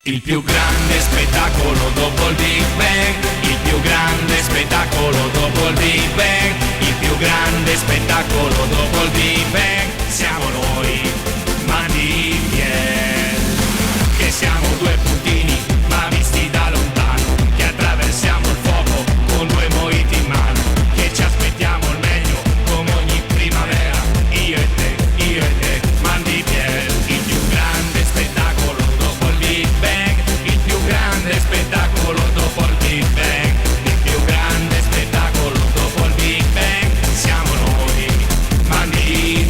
Il più grande spettacolo dopo il Big Bang, il più grande spettacolo dopo il Big Bang, il più grande spettacolo dopo il Big Bang, siamo noi, Mandi Biel, che siamo due puntini ma visti da lontano, che attraversiamo il fuoco con due mojiti in mano, che ci aspettiamo il meglio come ogni primavera, io e te, Mandi Biel, il più grande spettacolo dopo il Big Bang, il più grande spettacolo dopo il Big Bang, il più grande spettacolo dopo il Big Bang, siamo noi, Mandi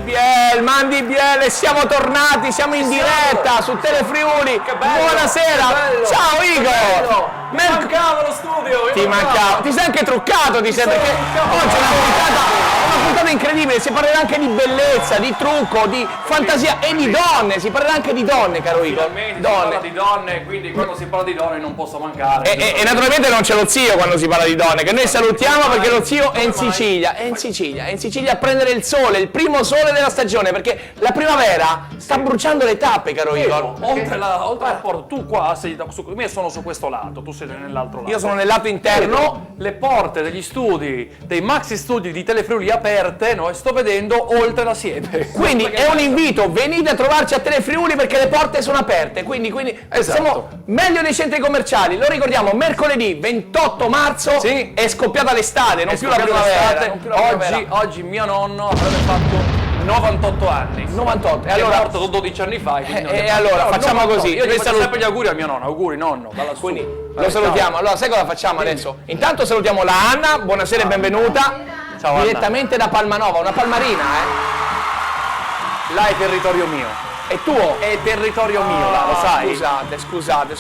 Biel. Mandi Biel, siamo tornati, siamo in diretta su Telefriuli. Buonasera, ciao Igor. Mi mancava lo studio. Ti mancava, ti sei anche truccato, ti sei, perché oggi è una puntata incredibile, si parlerà anche di bellezza, di trucco, di fantasia e di donne, si parlerà anche di donne, caro Igor. Finalmente si parla di donne, quindi quando si parla di donne non posso mancare. E naturalmente non c'è lo zio quando si parla di donne, che noi salutiamo perché lo zio è in Sicilia, è in Sicilia a prendere il sole, il primo sole della stagione, perché la primavera sta bruciando le tappe, caro Igor. Oltre la porta, tu qua sei io sono su questo lato, tu sei nell'altro lato. Io sono nel lato interno. Le porte degli studi, dei maxi studi di Telefriuli aperte, no? E sto vedendo oltre la siepe. Quindi è un invito, venite a trovarci a Telefriuli perché le porte sono aperte, quindi Esatto. siamo meglio dei centri commerciali, lo ricordiamo, mercoledì 28 marzo Sì. è scoppiata l'estate, non più la primavera. Oggi mio nonno avrebbe fatto 98 anni. 98, e È allora morto 12 anni fa. allora, facciamo così. Io Noi ti faccio sempre gli auguri a mio nonno. Auguri nonno. Dalla su. Quindi Vabbè, lo salutiamo. ciao. Allora, sai cosa facciamo adesso? Intanto salutiamo la Anna, buonasera e benvenuta. Ciao, Anna. Direttamente da Palmanova, una palmarina, Là è territorio mio. È tuo. È territorio mio, là, lo sai. Scusate.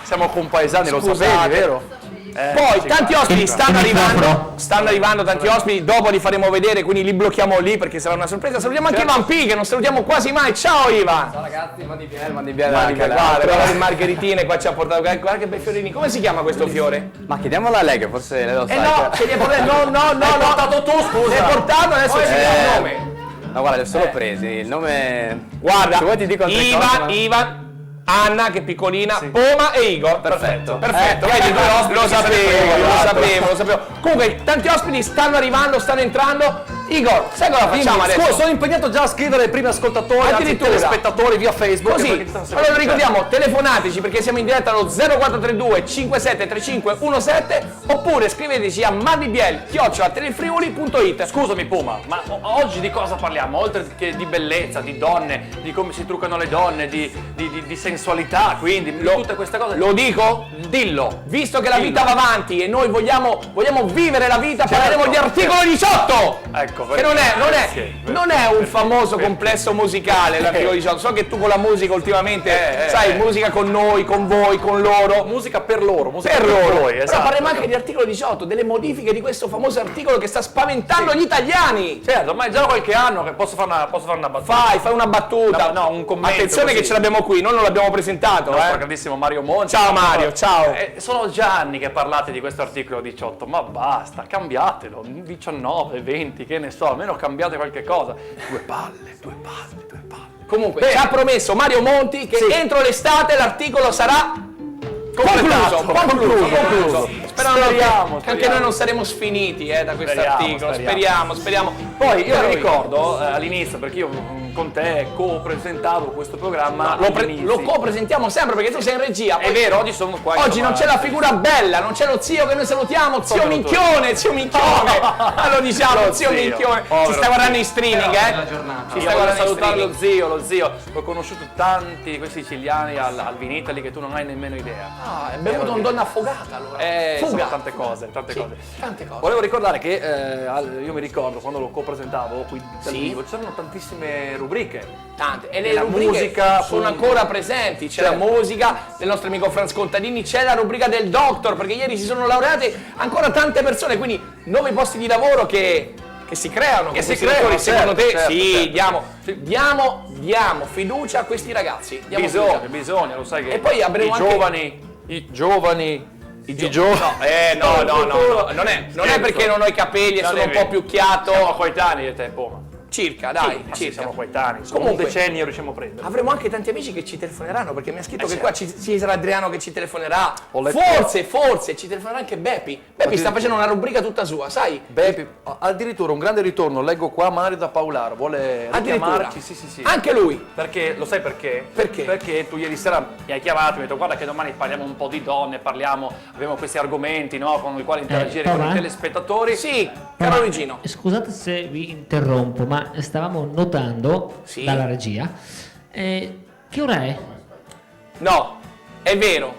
Siamo compaesani, lo Scusate. sapevi, vero? Poi tanti ospiti stanno arrivando tanti ospiti, dopo li faremo vedere, quindi li blocchiamo lì perché sarà una sorpresa. Salutiamo anche Ivan P, che non salutiamo quasi mai. Ciao Ivan! Ciao ragazzi, Mandi Biel Guarda le margheritine qua ci ha portato, guarda che bei fiorini. Come si chiama questo fiore? Ma chiediamola a lei che forse lei lo sa. No, ce li hai portati, no. L'hai portato tu, scusa. L'hai portato, adesso ci dà il nome. Ma guarda, li ho solo presi, il nome... Guarda, Se vuoi ti dico altre cose, ma- Ivan, Anna che è piccolina, Poma e Igor. Perfetto. Vedi, lo sapevo. Comunque, tanti ospiti stanno arrivando, stanno entrando. Igor, sai cosa facciamo adesso? Sono impegnato già a scrivere ai primi ascoltatori, anzi Addirittura. telespettatori via Facebook. Così, allora ricordiamo, telefonateci perché siamo in diretta allo 0432 573517 oppure scriveteci a mandibiel@telefriuli.it. Scusami Puma, ma oggi di cosa parliamo? Oltre che di bellezza, di donne, di come si truccano le donne, di sensualità, quindi di tutte queste cose. Lo dico? Dillo. Visto che la vita va avanti e noi vogliamo vivere la vita, parleremo di articolo 18! Ecco, Che non è un famoso complesso musicale l'articolo 18, so che tu con la musica ultimamente, sai, musica con noi, con voi, con loro. Musica per loro, musica Per loro, noi, però esatto. parliamo anche di articolo 18, delle modifiche di questo famoso articolo che sta spaventando gli italiani. Certo, ormai è già qualche anno che posso fare una battuta. Fai una battuta. No, un commento. Attenzione così. che ce l'abbiamo qui, noi non l'abbiamo presentato. Il nostro grandissimo Mario Monti. Ciao Mario, ciao. Sono già anni che parlate di questo articolo 18, ma basta, cambiatelo, 19, 20, che ne so, almeno cambiate qualche cosa. Due palle. Comunque, ci ha promesso Mario Monti che entro l'estate l'articolo sarà concluso. Speriamo che anche noi non saremo sfiniti da questo articolo. Speriamo. Poi io mi ricordo all'inizio, perché io con te co-presentavo questo programma. Lo co-presentiamo sempre perché tu sei in regia. È vero, oggi sono qua. Oggi non c'è la figura bella, non c'è lo zio che noi salutiamo, zio Minchione. Lo diciamo, zio Minchione. Ci sta guardando in streaming, Ci sta guardando salutare in lo zio. Ho conosciuto tanti di questi siciliani al Vinitaly che tu non hai nemmeno idea. Ah, è bevuto un donna affogata allora. Fuga. Tante cose. Volevo ricordare che io mi ricordo quando lo co-presentavo qui dal vivo, c'erano tantissime rubriche. Tante. E le la rubriche musica, sono ancora presenti. C'è Certo. la musica del nostro amico Franz Contadini, c'è la rubrica del Doctor, perché ieri si sono laureate ancora tante persone, quindi nuovi posti di lavoro che si creano. Secondo te? Certo. Diamo fiducia a questi ragazzi. Bisogna, lo sai che E poi avremo i giovani. No, non è perché non ho i capelli e sono un po' più chiato. Siamo coetanei di te, Poma. Circa, dai, Ma sì, circa. siamo coetanei, insomma, Comunque, un decennio riusciamo a prendere. avremo anche tanti amici che ci telefoneranno, perché mi ha scritto che certo. qua ci sarà Adriano che ci telefonerà. Ho letto- Forse ci telefonerà anche Beppi. Beppi sta facendo una rubrica tutta sua, sai? Beh, addirittura un grande ritorno, leggo qua Mario da Paolaro, vuole Addirittura. richiamarci, sì. Anche lui. Perché, lo sai perché? Perché? Perché tu ieri sera mi hai chiamato, mi hai detto guarda che domani parliamo un po' di donne, abbiamo questi argomenti, no, con i quali interagire con i telespettatori. Sì, caro Luigino. Scusate se vi interrompo, ma stavamo notando Sì. dalla regia. Che ora è? No, è vero,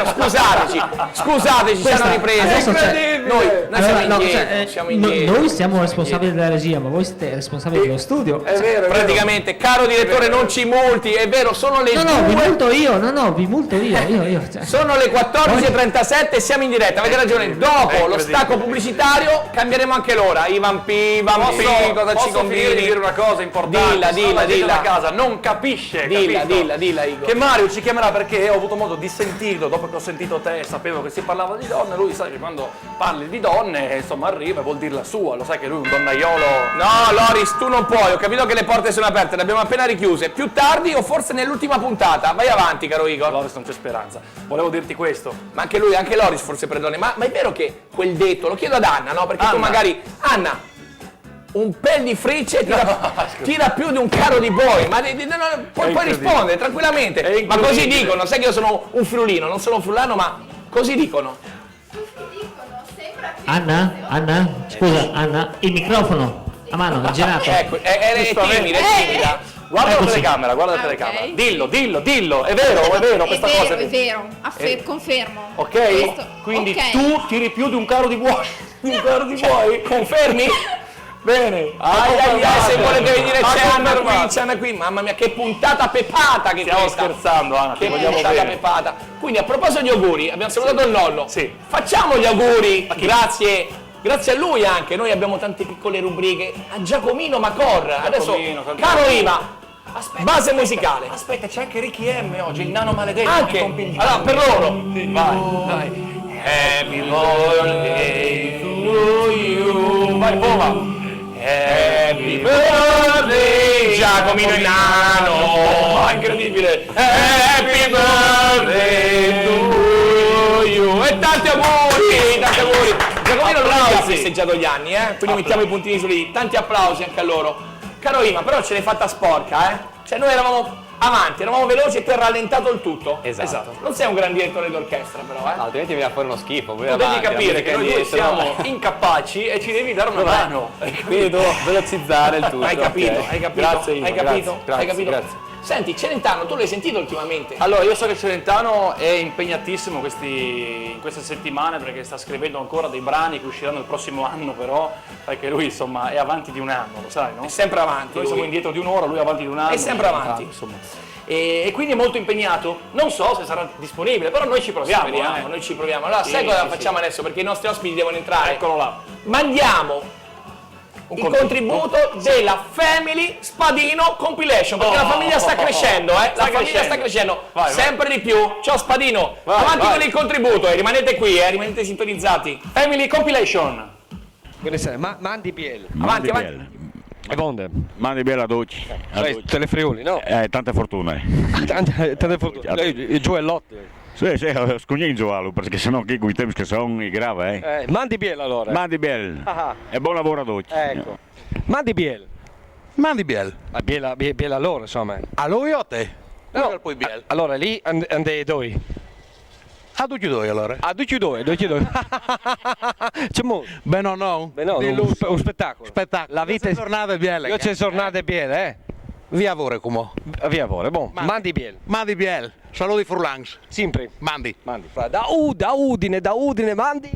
scusateci, ci Questa- siamo ripresi. adesso c'è- Noi Allora, siamo no, indietro, cioè, siamo indietro. noi siamo responsabili della regia, ma voi siete responsabili dello studio. È vero, Praticamente, caro direttore, non ci multi, è vero, sono le No, vi 2. multo io, vi multo io. Cioè. Sono le 14:37 e siamo in diretta, avete ragione. Dopo lo stacco pubblicitario cambieremo anche l'ora. Ivan P, cosa ci Posso finire di dire combini? una cosa importante? Dilla, Se no la gente dilla. da casa non capisce, Dilla, capito? dilla, Igor. Che Mario ci chiamerà perché ho avuto modo di sentirlo dopo che ho sentito te, sapevo che si parlava di donne, lui sai che quando parli di donne, insomma, arriva e vuol dire la sua, lo sai che lui è un donnaiolo. No, Loris, tu non puoi, ho capito che le porte sono aperte, le abbiamo appena richiuse. Più tardi o forse nell'ultima puntata. Vai avanti, caro Igor. Loris non c'è speranza. Volevo dirti questo. Ma anche lui, anche Loris forse perdoni. Ma è vero che quel detto, lo chiedo ad Anna, no? Perché tu Anna. magari, Anna, un pel di fricce tira più di un carro di boi, ma puoi rispondere tranquillamente. È Ma così incredibile. dicono, sai che io sono un friulino, non sono un friulano, ma così dicono. Anna? Scusa, Anna, il microfono a mano, è girato. Ecco, è timida, è timida. Guarda la Eccoci. telecamera, guarda la Ah, telecamera. ok. Dillo, è vero questa cosa. È vero, confermo. Ok? Questo- Quindi ok. tu tiri più di un carro di buoi. Di un carro di buoi? Confermi? Bene. Ai, se volete venire c'è Anna confermato. qui, c'è Anna qui. Mamma mia, che puntata pepata che Stiamo questa. scherzando, Anna, ti Che vogliamo puntata bene. pepata. Quindi a proposito di auguri, abbiamo salutato il nonno. Sì. Facciamo gli auguri, grazie a lui anche. Noi abbiamo tante piccole rubriche. A Giacomino Macor. Adesso, tanto- caro Iva, base musicale. Aspetta, c'è anche Ricky M oggi, il nano maledetto. Anche, che compie gli allora, anni. per loro. Vai. Happy birthday to you. Vai, Poma. Happy birthday, Giacomino il nano. Incredibile. Happy birthday to you. E tanti auguri, Giacomino non ha festeggiato gli anni, quindi mettiamo i puntini su lì. Tanti applausi anche a loro. Caro Ima, però ce l'hai fatta sporca, Cioè noi eravamo avanti, eravamo veloci e tu hai rallentato il tutto. Esatto. Non sei un gran direttore d'orchestra però, No, altrimenti viene a fare uno schifo. Tu devi capire che noi siamo incapaci e ci devi dare una mano. Quindi devo velocizzare il tutto. Hai capito, ok. hai capito, Grazie, Ivo, hai capito, grazie, hai capito. grazie. Senti, Celentano, tu l'hai sentito ultimamente? Allora, io so che Celentano è impegnatissimo in queste settimane perché sta scrivendo ancora dei brani che usciranno il prossimo anno, però sai che lui insomma è avanti di un anno, lo sai, no? È sempre avanti. Noi siamo lui. indietro di un'ora, lui è avanti di un anno. È sempre avanti. Insomma. E quindi è molto impegnato. Non so se sarà disponibile, però noi ci proviamo. Speriamo, noi ci proviamo. Allora, Sì, sai cosa sì, facciamo adesso? Perché i nostri ospiti devono entrare. Eccolo là. Mandiamo il contributo della Family Spadino Compilation, perché la famiglia sta crescendo, La famiglia sta crescendo Vai. sempre di più. Ciao Spadino, avanti vai. con il contributo e rimanete qui, rimanete sintonizzati. Family Compilation. Mandi Biel. Avanti, avanti. E Bonde. Mandi bella doccia. Tele Friuli, no? Tante fortune. Tante fortune. I gioiellotti. Sì, scogni giovalo, perché sennò qui con i tempi che sono grave, Mandi Biel allora. Mandi bella. Ah, E buon lavoro a doccia. ecco. Mandi Biel. Mandi Biel. Ma Biel allora, insomma. A lui o a te? No, Poi Biel. allora lì andai due. A tutti e due allora. Ah, due. C'è molto. Beh no. Beh, no, un spettacolo. Spettacolo. La vita è giornata Biel. Io c'è giornate Biel, Via Vore come. Via Vore, buon. Mandi Biel. Mandi Biel. Saluti Furlangs. Sempre. Mandi. Da Udine, mandi.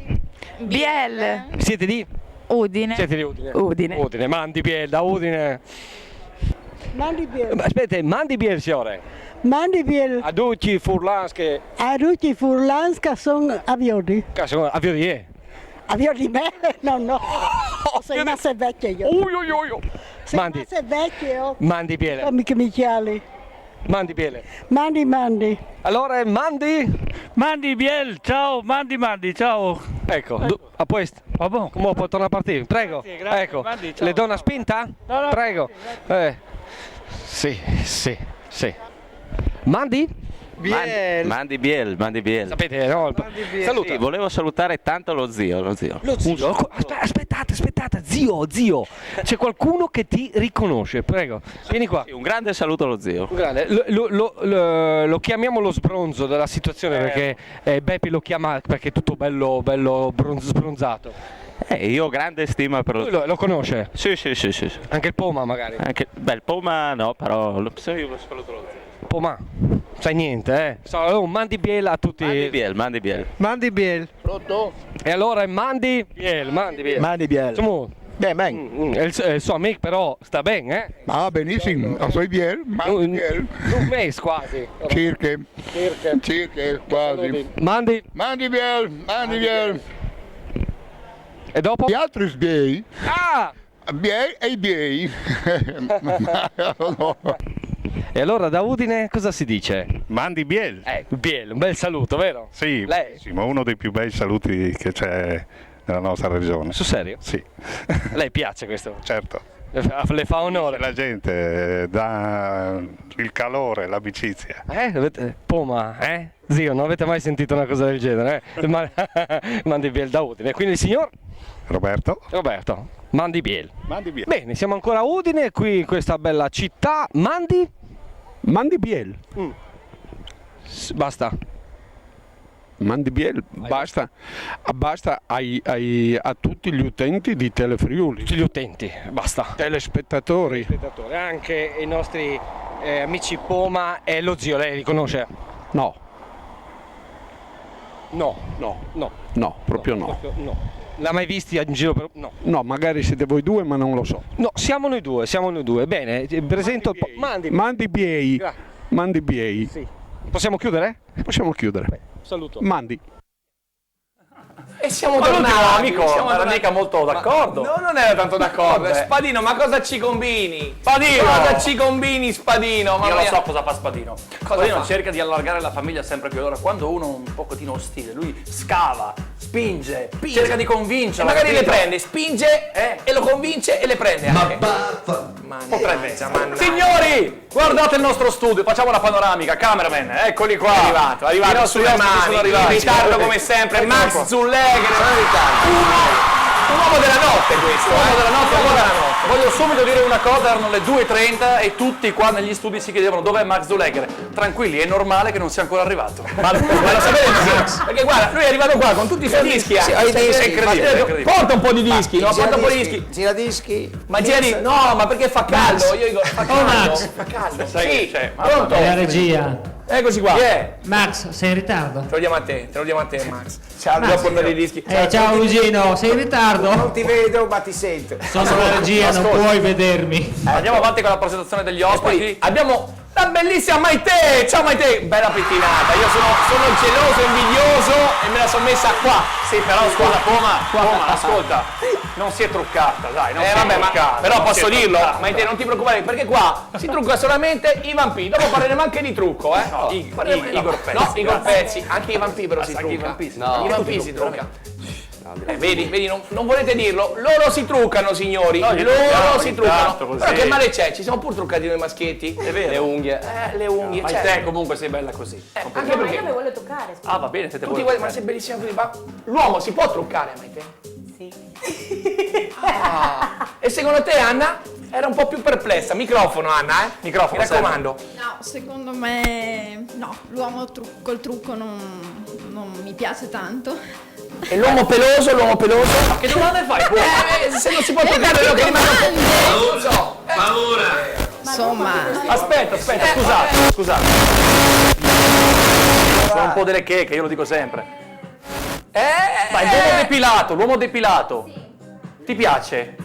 Biel, Siete di? Udine. Siete di Udine? Udine. Mandi Biel, da Udine. Mandi Biel. Ma aspetta, mandi Biel, signore. Mandi Biel. A tutti Furlanske. A tutti Furlanska sono avioni. Cazzo, a Viodie. Avioni me? No. Sei massa vecchia io. Oi. Sei Mandi. massa vecchia io. Mandi Biel. Come che mi chiami? Mandi Biele. Mandi. Allora è Mandi? Mandi Biel, ciao, Mandi, ciao. Ecco, a questo. Va buon. Come può tornare a partire? Prego. grazie, Ecco, Mandi, ciao, le do una ciao. spinta? No. Prego. Sì. Mandi? Mandi Biel. Sapete, no? Saluta. Sì, volevo salutare tanto lo zio. Lo zio. Aspettate, zio. C'è qualcuno che ti riconosce, prego. Vieni qua. Sì, un grande saluto allo zio. Grande. Lo chiamiamo lo sbronzo della situazione perché Beppi lo chiama perché è tutto bello sbronzato. Io ho grande stima per Lui lo lo conosce? Sì. Anche il Poma magari? Il Poma no, però io lo saluto lo zio. Poma, sai niente, Mandi Biel a tutti. Mandi Biel. Mandi Biel. Pronto? E allora è Mandi Biel. Mandi Biel. Insomma, il suo amico però sta bene, Ah, benissimo. Sono Biel. Mandi Biel. Un mese quasi. Circa, quasi. Mandi. Mandi Biel. E dopo? Gli altri sbiei. Ah! Biei e i biei. E allora da Udine cosa si dice? Mandi Biel. Biel, un bel saluto, vero? Sì, Lei? uno dei più bei saluti che c'è nella nostra regione. Sul serio? Sì. Lei piace questo? Certo. Le fa onore? La gente dà il calore, l'amicizia. Poma, Zio, non avete mai sentito una cosa del genere? Mandi Biel da Udine. Quindi il signor? Roberto. Mandi Biel. Mandi Biel. Bene, siamo ancora a Udine, qui in questa bella città. Mandi Biel. Basta. Mandi Biel, basta a tutti gli utenti di Telefriuli. Tutti gli utenti, basta. Telespettatori. Anche i nostri amici Poma e lo zio, lei li conosce? No, proprio no. No. L'ha mai visti in giro per... No. No, magari siete voi due, ma non lo so. No, siamo noi due. Bene, presento il Mandi Biei. Mandi Biei. Sì. Possiamo chiudere? Possiamo chiudere. Saluto. Mandi. E siamo Ma l'ultimo tornati. amico siamo non era mica molto d'accordo. No, non era tanto d'accordo. Vabbè. Spadino, ma cosa ci combini? Spadino! Cosa ci combini, Spadino? Io lo so cosa fa Spadino. Spadino fa? cerca di allargare la famiglia sempre più. Allora, quando uno è un pochettino ostile, lui scava, spinge, cerca di convincere. E magari le capito? prende, spinge e lo convince e le prende anche. Potrebbe essere. Signori, guardate il nostro studio, facciamo la panoramica. Cameraman, eccoli qua. È arrivato I nostri sulle ospiti mani, sono arrivati. in ritardo come sempre, Eccolo Max qua. Zullegger. Un uomo della notte questo, Uomo della notte. Un uomo della notte. Voglio subito dire una cosa, erano le 2:30 e tutti qua negli studi si chiedevano dov'è Max Zullegger. Tranquilli, è normale che non sia ancora arrivato. Ma lo sapete perché? Perché guarda, lui è arrivato qua con tutti i suoi dischi. Sì, ai dischi, È incredibile. Porta un po' di dischi, no? Porta un po' di dischi. Giradischi? Ma gira no, ma perché fa caldo? Io dico, fa caldo. Max. Fa caldo. Sai che Sì, c'è? pronto? È la regia. Eccoci qua. Max, sei in ritardo? Te lo diamo a te, Max. Ciao, devo portare i dischi. Ciao Lugino, sei in ritardo? Non ti vedo ma ti sento. Sono la regia, non puoi vedermi. Andiamo avanti con la presentazione degli E ospiti. poi abbiamo la bellissima Maite! Ciao Maite! Bella pettinata, io sono geloso, invidioso e me la sono messa qua. Sì, però scusa, Poma, ascolta, non si è truccata, dai, non si è Vabbè, truccata. però non si posso è dirlo, truccata. Maite, non ti preoccupare, perché qua si trucca solamente i vampiri. Dopo parleremo anche di trucco, No, Igor Pezzi. No, Igor Pezzi, anche i vampiri però si Anche i trucca. vampiri si I vampiri si trucca. Vedi, non volete dirlo? Loro si truccano, signori. No, Loro si ogni truccano. tanto, così. Però che male c'è? Ci siamo pur truccati noi maschietti. È vero. Le unghie. Le unghie, Ma certo. te comunque sei bella così. Anche perché vuole toccare. Ah, va bene, siete tutti voi. ma sei bellissima così. Ma l'uomo si può truccare, Maite? Sì. E secondo te, Anna? Era un po' più perplessa. Microfono, Anna, Microfono, mi raccomando. No, secondo me no, l'uomo col trucco non mi piace tanto. E l'uomo peloso, Ma che domande fai? se non si può truccare, io che rimango. Non lo so. Insomma, Aspetta, scusate. Sono un po' delle cheche, io lo dico sempre. Ma l'uomo depilato. Ti piace?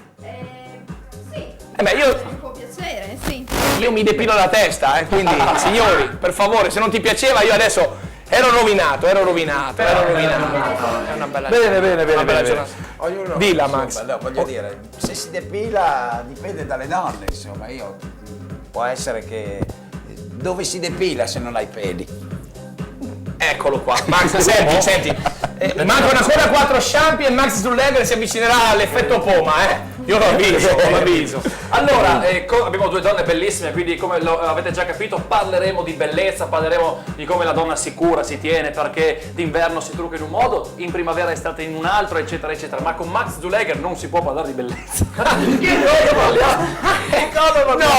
Io può piacere, sì. mi depilo la testa, quindi signori, per favore, se non ti piaceva io adesso ero rovinato. È una bella Bene. giornata. Ognuno, Dilla, insomma, Max. no, voglio dire, se si depila dipende dalle donne, insomma, può essere che dove si depila se non hai peli? Eccolo qua. Max, senti. Mancano ancora 4 shampoo e Max Zuleger si avvicinerà all'effetto Poma, Io lo avviso. Allora, abbiamo due donne bellissime, quindi come lo avete già capito parleremo di bellezza, parleremo di come la donna si cura, si tiene, perché d'inverno si trucca in un modo, in primavera e estate in un altro, eccetera, eccetera. Ma con Max Zuleger non si può parlare di bellezza. Che cosa parliamo?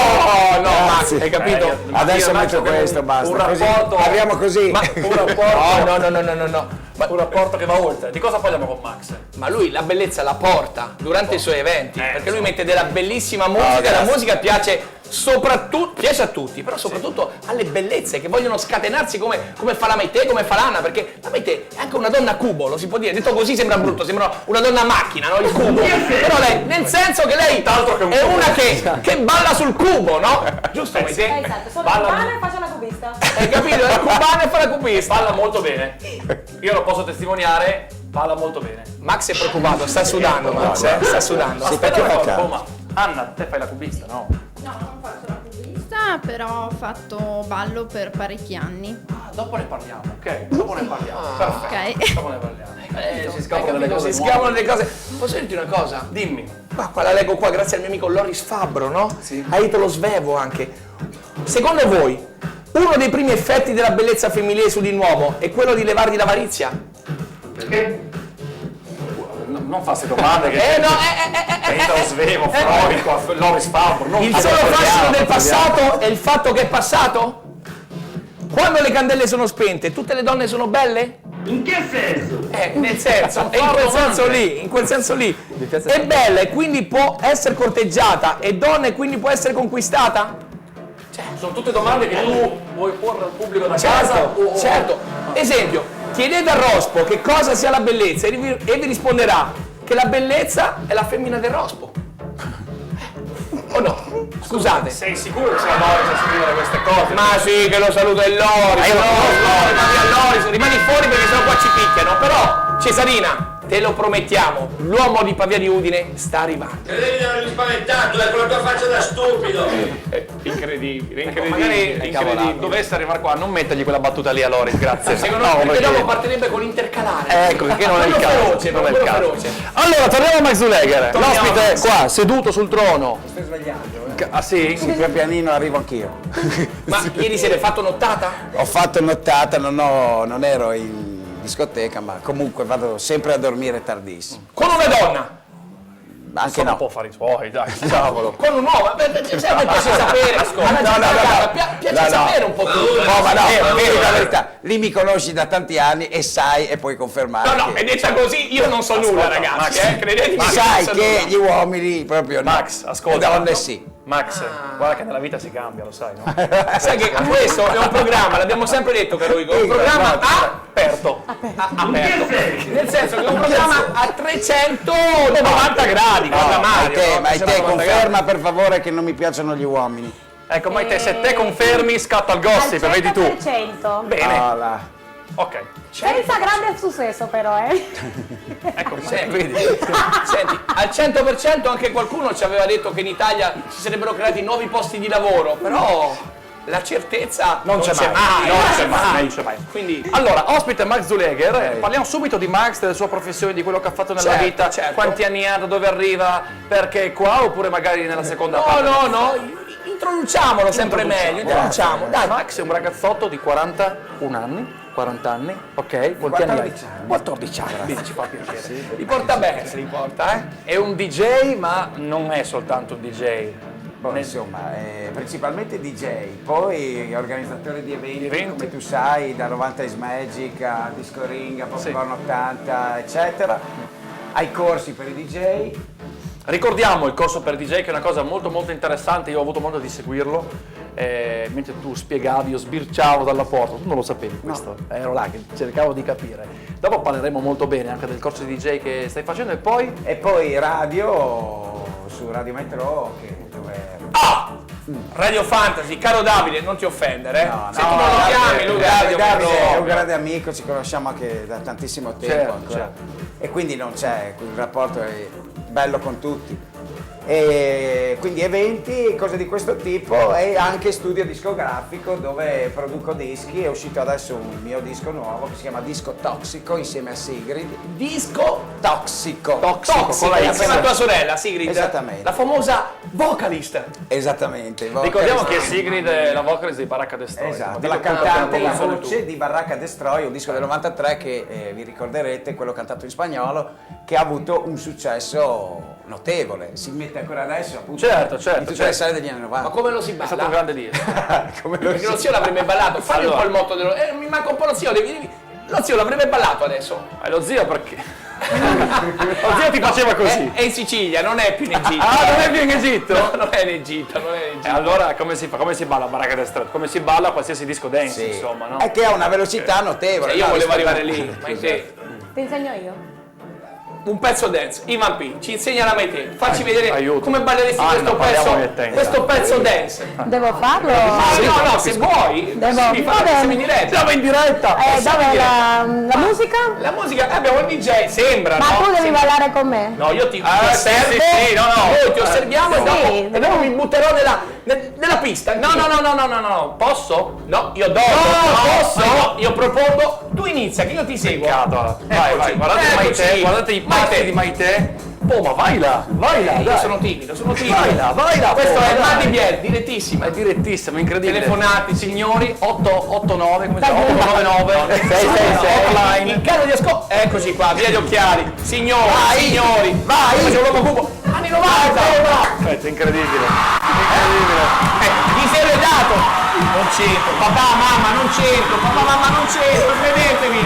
No, Max, hai capito? Adesso metto questo, basta. Un rapporto... Parliamo così. Un rapporto... No. Un rapporto che va oltre. Di cosa parliamo con Max? Ma lui la bellezza la porta durante i suoi eventi, perché lui mette della bellissima musica, la musica piace a tutti, però soprattutto alle bellezze che vogliono scatenarsi come fa la Maite, come fa l'Anna, perché la Maite è anche una donna cubo, lo si può dire, detto così sembra brutto, sembra una donna macchina, no? Il cubo. Però lei, nel senso che lei è una che balla sul cubo, no? Giusto Maite? Esatto, sono cubana e faccio la cubista. Hai capito? È cubana e fa la cubista. Balla molto bene. Io lo posso testimoniare, balla molto bene. Max è preoccupato, sta sudando Max, sta sudando. Aspetta una cosa, ma Anna, te fai la cubista, no? No, non faccio la cubista, però ho fatto ballo per parecchi anni. Dopo ne parliamo, ok? Dopo ne parliamo. Perfetto. Ok. Dopo ne parliamo. Si scapano le cose. Si scapano le cose. Posso dirti una cosa? Dimmi. Qua la leggo qua grazie al mio amico Loris Fabbro, no? Sì. Ha detto lo svevo anche. Secondo voi, uno dei primi effetti della bellezza femminile su di un uomo è quello di levargli l'avarizia? Perché? Non farsi domande che lo svevo, Freud, Loris Fabbro. Il solo fascino del passato è il fatto che è passato? Quando le candele sono spente, tutte le donne sono belle? In che senso? In quel senso lì. È bella e quindi può essere corteggiata, è donna e quindi può essere conquistata? Sono tutte domande che tu vuoi porre al pubblico da casa? Certo. Esempio, chiedete a Rospo che cosa sia la bellezza e vi risponderà che la bellezza è la femmina del Rospo. O no? Scusate. Sei sicuro che sia Loris a scrivere queste cose? Ma sì, che lo saluto è Loris. Loris, rimani fuori perché sennò qua ci picchiano. Però, Cesarina, te lo promettiamo, l'uomo di Pavia di Udine sta arrivando. Credevi di avermi spaventato, con la tua faccia da stupido. Incredibile. Magari dovesse arrivare qua, non mettergli quella battuta lì a Loris, grazie. Secondo me, perché dopo partirebbe con l'intercalare. Ecco, perché non è il caso. Non è il caso. Allora, torniamo a Max Zuleger. L'ospite qua, seduto sul trono. Stai sbagliando, Ah sì? Sì, pian pianino arrivo anch'io. Ma ieri sera hai fatto nottata? Ho fatto nottata, non ero in discoteca, ma comunque vado sempre a dormire tardissimo. Con una donna? Anche no. può fare i suoi, dai, cavolo. Con un uomo? Piace sapere, ascolta. Piace sapere un po' tutto. No, ma no, la verità. Lì mi conosci da tanti anni e sai e puoi confermare. No, è detta così, io non so nulla, ragazzi. Credetemi. Sai che gli uomini proprio Max, no. ascolta. Le donne sì. Max, guarda che nella vita si cambia, lo sai, no? Sai che questo è un programma, l'abbiamo sempre detto, caro Igor, un programma aperto. Nel senso che è un programma a 390 gradi, Maite, conferma per favore che non mi piacciono gli uomini. Ecco, Maite, se te confermi, scatta il gossip, vedi tu. 100%. Bene. Ok. Senza grande successo però, Ecco, Senti, al 100% anche qualcuno ci aveva detto che in Italia si sarebbero creati nuovi posti di lavoro, però la certezza non c'è mai. Quindi, allora, ospite Max Zuleger, parliamo subito di Max, della sua professione, di quello che ha fatto nella vita, quanti anni ha, da dove arriva, perché è qua oppure magari nella seconda parte? No, introduciamolo sempre meglio, Dai, Max è un ragazzotto di 41 anni. 40 anni, ok? Quanti anni hai? 14 anni. Ci fa piacere. Li porta bene, È un DJ, ma non è soltanto un DJ. Insomma, principalmente DJ, poi organizzatore di eventi, come tu sai, da 90 is Magic a Disco Ring, a Popcorn 80, eccetera. Hai corsi per i DJ. Ricordiamo il corso per DJ, che è una cosa molto molto interessante, io ho avuto modo di seguirlo. Mentre tu spiegavi, io sbirciavo dalla porta, tu non lo sapevi questo, ero là che cercavo di capire. Dopo parleremo molto bene anche del corso di DJ che stai facendo e poi radio su Radio Metro Radio Fantasy, caro Davide, non ti offendere, se tu non lo chiami, lui Davide è un grande amico, ci conosciamo anche da tantissimo tempo ancora. E quindi non c'è, il rapporto è bello con tutti. E quindi eventi, cose di questo tipo, e anche studio discografico dove produco dischi. È uscito adesso un mio disco nuovo che si chiama Disco Toxico insieme a Sigrid. Disco Toxico. Toxico, insieme a tua sorella Sigrid. Esattamente. La famosa vocalist. Esattamente. Ricordiamo che Sigrid è la vocalist di Baracca Destroy. Esatto, la cantante, la voce di Baracca Destroy, un disco del 93 che vi ricorderete, quello cantato in spagnolo, che ha avuto un successo notevole. Si mette ancora adesso appunto Certo, in tutte le sale degli anni 90. Ma come lo si balla? È stato un grande disco. Perché lo zio l'avrebbe ballato. Fammi un po' il motto dello... mi manca un po' lo zio, lo zio l'avrebbe ballato adesso. Lo zio perché? Lo zio ti faceva così. È in Sicilia, non è più in Egitto. Non è più in Egitto? No, non è in Egitto, non è in Egitto. Allora come si fa? Come si balla Baracca Destroy? Come si balla qualsiasi disco dance, insomma, no? È che ha una velocità notevole. Io volevo arrivare lì, ma te... Ti insegno io. Un pezzo dance, Ivan P, ci insegna la Maite, facci vedere come balleresti questo pezzo dance. Devo farlo? No, se vuoi, siamo in diretta. Siamo in diretta. Dov'è la musica? La musica, abbiamo il DJ, sembra, Ma no? tu devi ballare con me? No, io ti osservo, noi ti osserviamo e dopo mi butterò nella pista. No, posso? No, io dopo. Posso? Io propongo, tu inizia, che io ti seguo. Vai, guardate Maite, guardate i passi di Maite. Oh, ma vai là, dai. Io sono timido. Vai là. Questo è Mandy Biel, direttissima. È direttissima, incredibile. Telefonati, signori, 889, come si chiama? 899 666 online. Il caro di ascolto. Eccoci qua, via gli occhiali. Signori, vai. C'è un uomo cubo. Anni 90. Aspetta, incredibile. Chi si è dato? Non c'entro, papà, mamma, non c'entro, credetevi.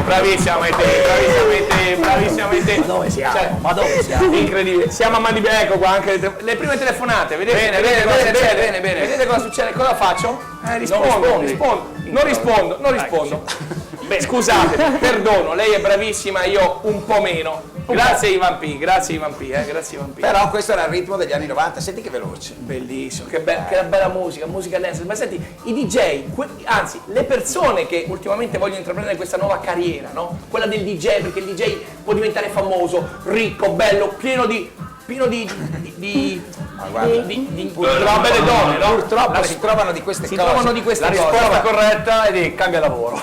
Bravissima Maite, bravissima. Ma dove siamo? Incredibile. Siamo a Mandy Biel, ecco qua anche le prime telefonate, vedete? Bene. Vedete cosa succede? Cosa faccio? Rispondo. Non rispondo. Bene. Scusate, perdono, lei è bravissima, io un po' meno. Grazie Ivan P, grazie Ivan P. Però questo era il ritmo degli anni 90, senti che veloce. Bellissimo, che bella musica dance. Ma senti, i DJ, anzi, le persone che ultimamente vogliono intraprendere questa nuova carriera, no? Quella del DJ, perché il DJ può diventare famoso, ricco, bello, pieno di belle donne, no? Purtroppo si trovano di queste cose. La risposta corretta è di cambia lavoro.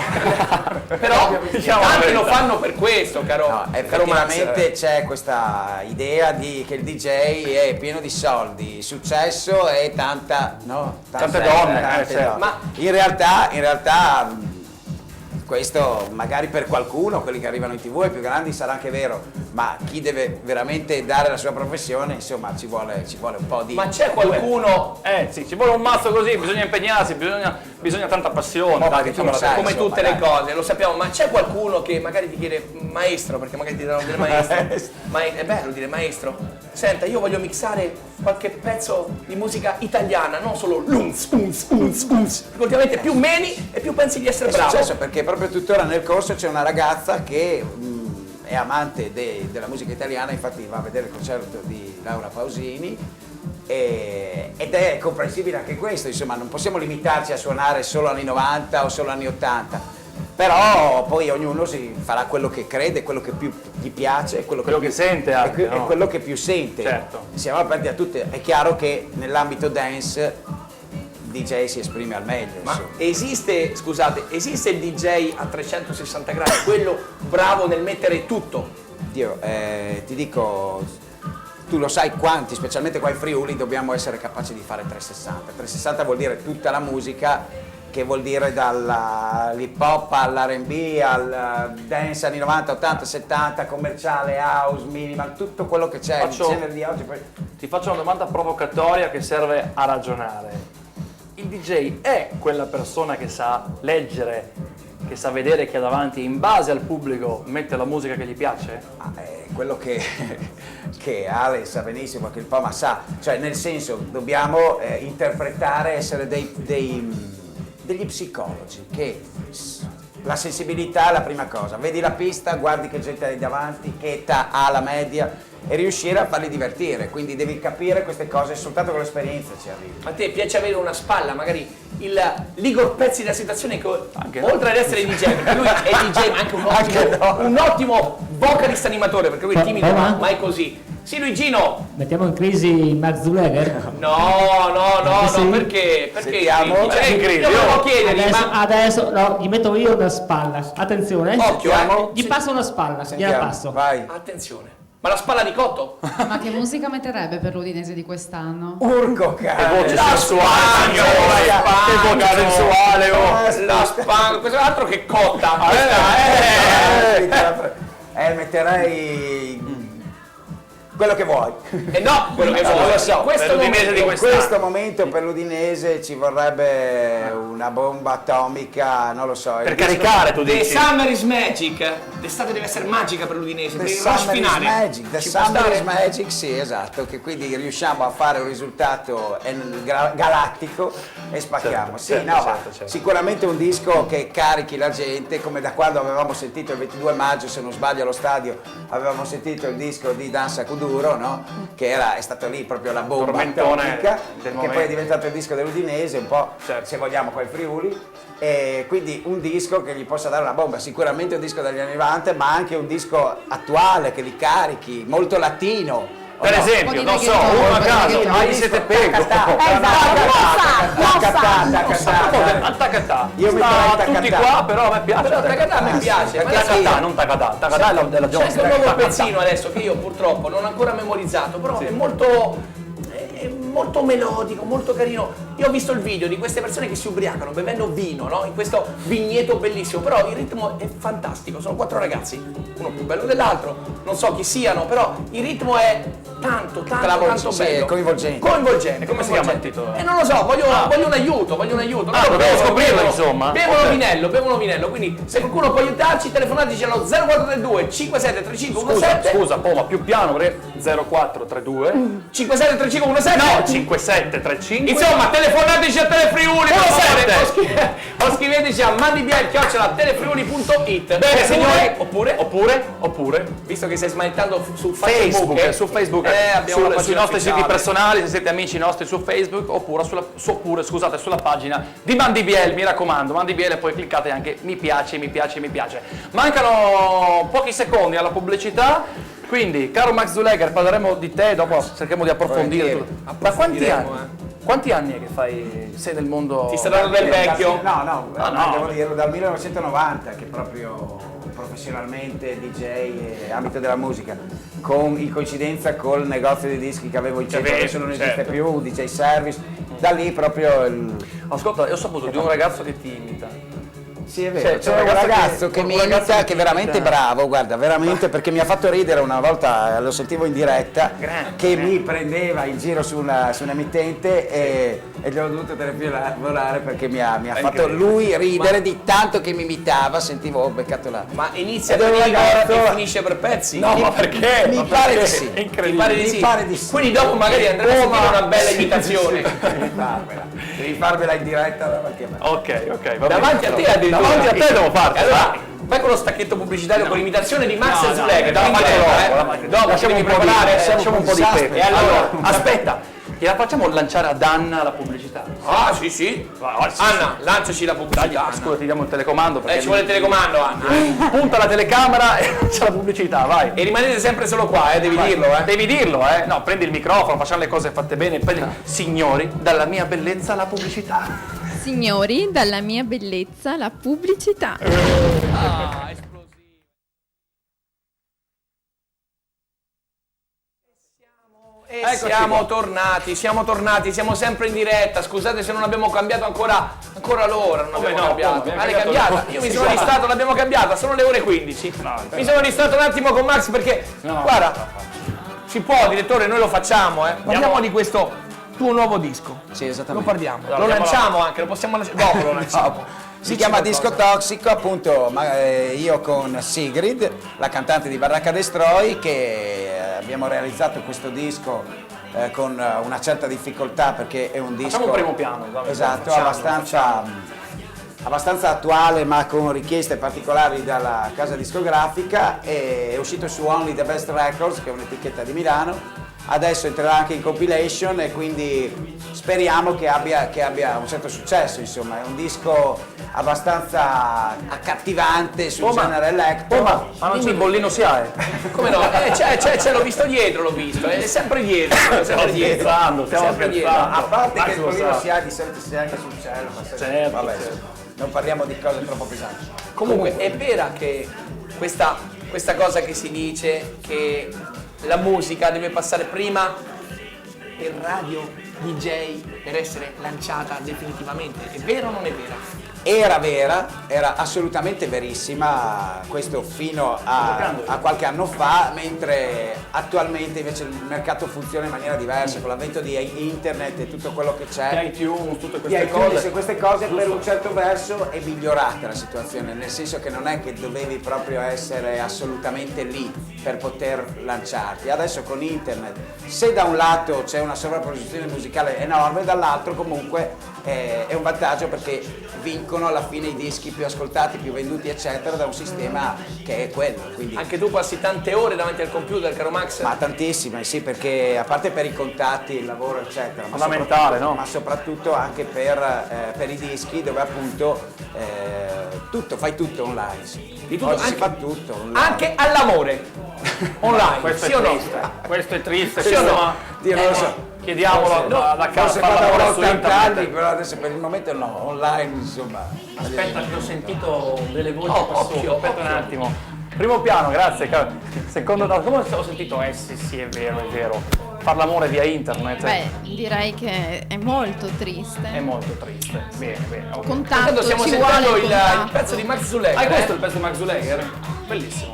Però tanti lo fanno per questo, caro effettivamente c'è questa idea che il DJ è pieno di soldi, successo e tante donne. Certo. Ma in realtà questo magari per qualcuno, quelli che arrivano in TV e più grandi, sarà anche vero, ma chi deve veramente dare la sua professione, insomma, ci vuole un po' di... Ma c'è qualcuno... Sì, ci vuole un mazzo così, bisogna impegnarsi, bisogna tanta passione. Come tutte le cose, lo sappiamo, ma c'è qualcuno che magari ti chiede maestro, perché magari ti danno del maestro. Ma è bello dire maestro. Senta, io voglio mixare qualche pezzo di musica italiana, non solo l'unz. Perché ultimamente più meni e più pensi di essere bravo. È successo perché proprio tuttora nel corso c'è una ragazza che è amante della musica italiana, infatti va a vedere il concerto di Laura Pausini ed è comprensibile anche questo, insomma non possiamo limitarci a suonare solo anni 90 o solo anni 80. Però poi ognuno si farà quello che crede, quello che più gli piace, quello che sente anche, e quello che più sente. Certo. Siamo aperti a tutte. È chiaro che nell'ambito dance il DJ si esprime al meglio. Ma esiste il DJ a 360 gradi, quello bravo nel mettere tutto? Dio, ti dico, tu lo sai quanti, specialmente qua in Friuli, dobbiamo essere capaci di fare 360. 360 vuol dire tutta la musica, che vuol dire dall'hip hop all'R&B, al dance anni 90, 80, 70, commerciale, house, minimal, tutto quello che c'è, il genere di oggi. Ti faccio una domanda provocatoria che serve a ragionare. Il DJ è quella persona che sa leggere, che sa vedere chi ha davanti, in base al pubblico mette la musica che gli piace? Quello che Ale sa benissimo, che il Poma sa, cioè nel senso dobbiamo interpretare, essere degli psicologi, che la sensibilità è la prima cosa, vedi la pista, guardi che gente hai davanti, che età ha la media e riuscire a farli divertire, quindi devi capire queste cose, soltanto con l'esperienza ci arrivi. A te piace avere una spalla, magari l'Igor Pezzi della situazione che oltre ad essere DJ, perché lui è DJ ma anche un ottimo vocalist animatore, perché lui è timido ma è così. Sì, Luigino! Mettiamo in crisi Max Zuleger? No, perché? Perché Sentiamo. c'è in crisi? Io volevo chiedergli, Adesso no, gli metto io una spalla. Attenzione. Occhio, Gli passo una spalla, gliela passo. Vai. Attenzione. Ma la spalla di Cotto? Ma che musica metterebbe per l'Udinese di quest'anno? Urco, cazzo. Voce sensuale, che voce sensuale, la spalla, questo altro che cotta. Metterei quello che vuoi. No, quello che vuoi. Lo so. Questo momento di in quest'anno. questo momento per l'Udinese ci vorrebbe una bomba atomica, non lo so. Per caricare, tu dici. The Summer is Magic. L'estate deve essere magica per l'Udinese, per il rush finale. The Summer is Magic, sì, esatto, che quindi riusciamo a fare un risultato galattico e spacchiamo. Certo. Sicuramente un disco che carichi la gente, come da quando avevamo sentito il 22 maggio, se non sbaglio, allo stadio, avevamo sentito il disco di Danza Kuduro, no? Che è stato lì proprio la bomba atomica, che poi è diventato il disco dell'Udinese, un po' se vogliamo qua in Friuli, e quindi un disco che gli possa dare una bomba, sicuramente un disco degli anni 90, ma anche un disco attuale che li carichi, molto latino. Per esempio, non so, uno a caso, mai siete pego. Io mi tutti qua, però a me piace. Però Takata a me piace. Takata, non Takata. Takata è della Jones. C'è un nuovo pezzino adesso che io purtroppo non ho ancora memorizzato, però è molto melodico, molto carino. Io ho visto il video di queste persone che si ubriacano bevendo vino, no? In questo vigneto bellissimo, però il ritmo è fantastico, sono 4 ragazzi, uno più bello dell'altro, non so chi siano, però il ritmo è tanto bello. Coinvolgente. Come si chiama il titolo? Non lo so, voglio un aiuto. Dobbiamo scoprirlo, insomma. Bevono vinello, quindi se qualcuno può aiutarci, telefonateci allo 0432 573517. Scusa, ma più piano, perché 0432 573517. No, 5735. Insomma, telefonateci a Telefriuli, o scriveteci a mandibiel@telefriuli.it. Bene, signori, oppure, visto che stai smanettando su Facebook, sui nostri siti personali, se siete amici nostri su Facebook, oppure sulla pagina di Mandibiel, mi raccomando, Mandibiel, e poi cliccate anche mi piace. Mancano pochi secondi alla pubblicità. Quindi, caro Max Zuleger, parleremo di te, dopo cerchiamo di approfondire. Ma quanti anni è che sei nel mondo? Ti sta dando del vecchio? No, devo dirlo, dal 1990 che proprio professionalmente DJ e ambito della musica, in coincidenza col negozio di dischi che avevo in centro, adesso non esiste più, DJ Service, da lì proprio Ascolta, io ho saputo di un ragazzo che ti imita. Sì, è vero, c'è un ragazzo che mi imita, che è veramente bravo, guarda, veramente, perché mi ha fatto ridere una volta, lo sentivo in diretta, che mi prendeva in giro su un'emittente e gliel'ho dovuto telefonare perché mi ha fatto lui ridere di tanto che mi imitava, sentivo, ho beccato là. Ma inizia per ragazzo e finisce per pezzi? No, ma perché? Mi pare di sì. È incredibile. Quindi dopo magari andremo a sentire una bella imitazione. Devi farvela in diretta davanti a me. Ok, va davanti a te addirittura. Davanti a te devo farti. Allora, vai con lo stacchetto pubblicitario con l'imitazione di Max Zuleger. Dopo lasciamo un po' di pepe. E allora, aspetta, gliela facciamo lanciare ad Anna la pubblicità? Ah, sì. Anna, lanciaci la pubblicità. Scusa, ti diamo il telecomando. Ci vuole il telecomando, Anna. Punta la telecamera e lancia la pubblicità, vai. E rimanete sempre solo qua, devi dirlo, Devi dirlo, No, prendi il microfono, facciamo le cose fatte bene. Signori, dalla mia bellezza la pubblicità. Signori, dalla mia bellezza la pubblicità. Siamo tornati, siamo sempre in diretta. Scusate se non abbiamo cambiato ancora l'ora, non abbiamo cambiato. Cambiata. Io mi sono distratto, l'abbiamo cambiata, sono le ore 15. Mi sono distratto un attimo con Max perché guarda, si può, direttore, noi lo facciamo, Parliamo di questo tuo nuovo disco. Sì, esattamente. Lo parliamo. Lo lanciamo anche, lo possiamo lanciare. Dopo lo lanciamo. Si chiama Disco Toxico, appunto, io con Sigrid, la cantante di Baracca Destroy, che abbiamo realizzato questo disco con una certa difficoltà perché è un disco... Facciamo un primo piano. Esatto, abbastanza attuale ma con richieste particolari dalla casa discografica, è uscito su Only the Best Records, che è un'etichetta di Milano, adesso entrerà anche in compilation e quindi speriamo che abbia un certo successo, insomma, è un disco abbastanza accattivante sul genere electro. Ma non c'è il bollino SIAE? Come no? C'è, l'ho visto dietro, è sempre dietro. Stiamo scherzando. A parte che il lo bollino sa. SIAE di solito si è anche sul cielo, ma Certo, vabbè, certo. non parliamo di cose troppo pesanti. Comunque è vera che questa cosa che si dice che la musica deve passare prima per radio DJ per essere lanciata definitivamente. È vero o non è vera? Era vera, era assolutamente verissima, questo fino a qualche anno fa, mentre attualmente invece il mercato funziona in maniera diversa, con l'avvento di internet e tutto quello che c'è. Di iTunes, tutte Di queste iTunes cose. e queste cose per un certo verso è migliorata la situazione, nel senso che non è che dovevi proprio essere assolutamente lì per poter lanciarti. Adesso con internet, se da un lato c'è una sovrapposizione musicale enorme, dall'altro comunque è un vantaggio perché vincono alla fine i dischi più ascoltati, più venduti eccetera da un sistema che è quello. Quindi... Anche tu passi tante ore davanti al computer, caro Max? Ma tantissime, sì, perché a parte per i contatti, il lavoro eccetera, Fondamentale, no? Ma soprattutto anche per i dischi dove appunto fai tutto online. Di tutto, Oggi si anche- fa tutto online. Anche all'amore online, Questo sì è o no? triste. Questo è triste, Sì o no? insomma. Io non lo so. Chiediamolo da casa, Forse vado lavora a su 80 internet. anni, però adesso per il momento no, online insomma. Aspetta che ho sentito delle voci Oh, qua sotto. occhio, Aspetta un occhio. attimo. Primo piano, grazie. Secondo come ho sentito? Sì, è vero. Far l'amore via internet Beh, direi che è molto triste. è molto triste. Bene. ok. Contatto, Intanto stiamo ci sentendo vuole il contatto. pezzo di Max Zuleger. Ah, questo è il pezzo di Max Zuleger? Bellissimo.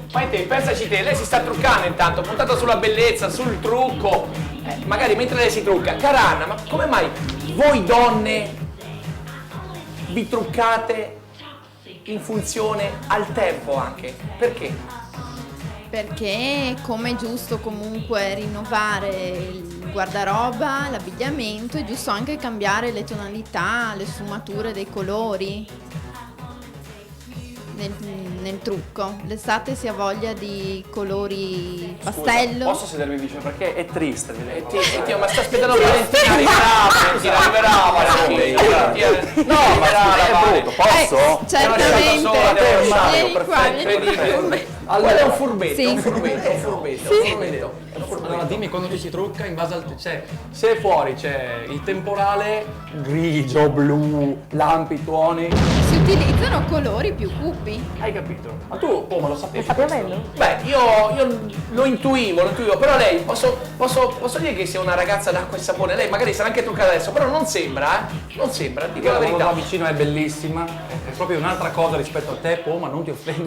Fai te, pensaci te, lei si sta truccando intanto, puntata sulla bellezza, sul trucco. Magari mentre lei si trucca. Cara Anna, ma come mai voi donne vi truccate in funzione al tempo anche? Perché? Perché come è giusto comunque rinnovare il guardaroba, l'abbigliamento, è giusto anche cambiare le tonalità, le sfumature dei colori nel trucco. L'estate si ha voglia di colori pastello. Posso sedermi vicino perché è triste. Oddio, ma sta aspettando Valentina, arriverà. No, ma è brutto, posso? Certamente. Vieni qua, vieni qua. Quello è un furbetto, Sì. un furbetto. Allora dimmi quando ci si trucca in base al se fuori c'è il temporale grigio, blu, lampi, tuoni. Si utilizzano colori più cupi. Hai capito? Ma tu come lo sapevi? Sta piovendo? Beh, io lo intuivo, però lei, posso dire che sia una ragazza d'acqua e sapone, lei magari sarà anche truccata adesso, però non sembra, dico la Quando da verità. vicino è bellissima, è proprio un'altra cosa rispetto a te, ma non ti offendo.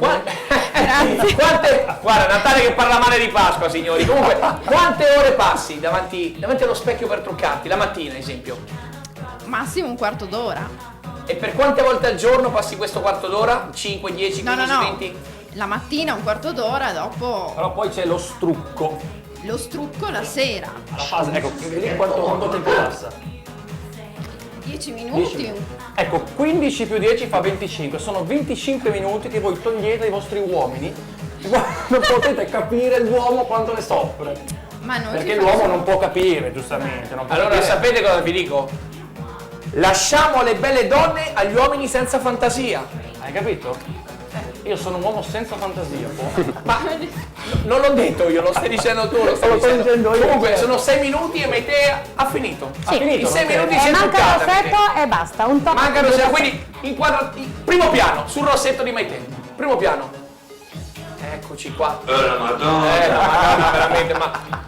Guarda, Natale che parla male di Pasqua, signori. Comunque, quante ore passi davanti allo specchio per truccarti? La mattina, ad esempio. Massimo un quarto d'ora. E per quante volte al giorno passi questo quarto d'ora? 5, 10, 15, No. 20? La mattina un quarto d'ora, dopo Però poi c'è lo strucco. lo strucco la sera. La fase, ecco, lì quanto tempo passa? 10 minuti. Ecco, 15 più 10 fa 25, sono 25 minuti che voi togliete ai vostri uomini, non potete capire l'uomo quanto ne soffre. Ma non Perché ci l'uomo faccio- non può capire, giustamente. Non può Allora capire. sapete cosa vi dico? Lasciamo le belle donne agli uomini senza fantasia. Hai capito? Io sono un uomo senza fantasia, Ma non l'ho detto io, lo stai dicendo tu, lo stai dicendo io. Comunque sono 6 minuti e Maite ha finito. Sì. In 6 minuti si è manca il truccata. rossetto e basta. Un tocco. Mancano 6, quindi primo piano, sul rossetto di Maite. Primo piano. Eccoci qua. La Madonna. Ma veramente,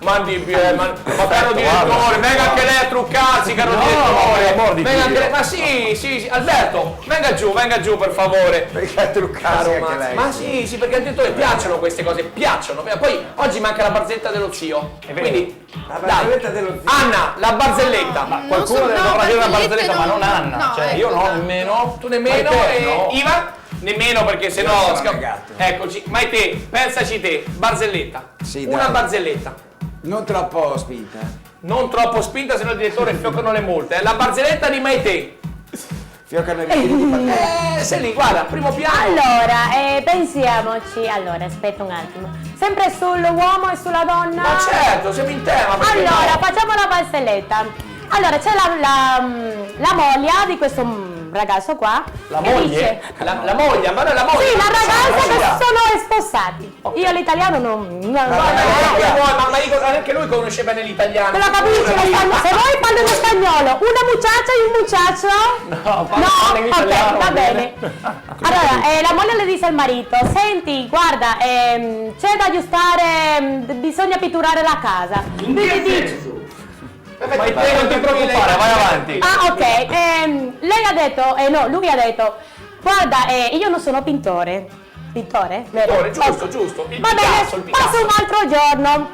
mandi ma caro direttore, venga anche lei a truccarsi, caro direttore. Venga anche lei, ma sì, Alberto, venga giù per favore. Perché a truccarsi Caro anche Max. lei? Ma sì, perché al direttore piacciono queste cose, piacciono. Poi oggi manca la barzelletta dello zio. Quindi, La barzelletta dai, dello zio. Anna, la barzelletta. Ma qualcuno deve dovrà dire la barzelletta, ma non Anna. no, Cioè, io no, nemmeno. Tu nemmeno Maite, e no. Ivan? Nemmeno perché sennò Io sono negato. Eccoci, Maite, pensaci te, barzelletta. Sì, Una dai. barzelletta. Non troppo spinta. Non troppo spinta, sennò il direttore fioccano le multe. La barzelletta di Maite. Fioccano i fili di patente. Sei lì, guarda, primo piano. Allora, pensiamoci. Allora, aspetta un attimo. Sempre sull'uomo e sulla donna? Ma certo, siamo in tema. Allora, facciamo la barzelletta. Allora, c'è la moglie di questo ragazzo qua. La che moglie? dice- La moglie, ma non è la moglie. Sì, la ragazza che Sì. sono sposati. Io l'italiano non Ma Igor, anche lui conosce bene l'italiano. te lo capisci lo spagnolo? Se voi parli in spagnolo, una muchacha e un muchacho? No, parla in italiano. Ok, va bene. Allora, la moglie le dice al marito: senti, guarda, c'è da aggiustare, bisogna pitturare la casa. Quindi dice- Ma non ti preoccupare, vai avanti. Ah, ok. Lei ha detto, no, lui ha detto: guarda, io non sono pittore. Pittore? Vero? Giusto. Il Va Picasso, il bene, Picasso. passa un altro giorno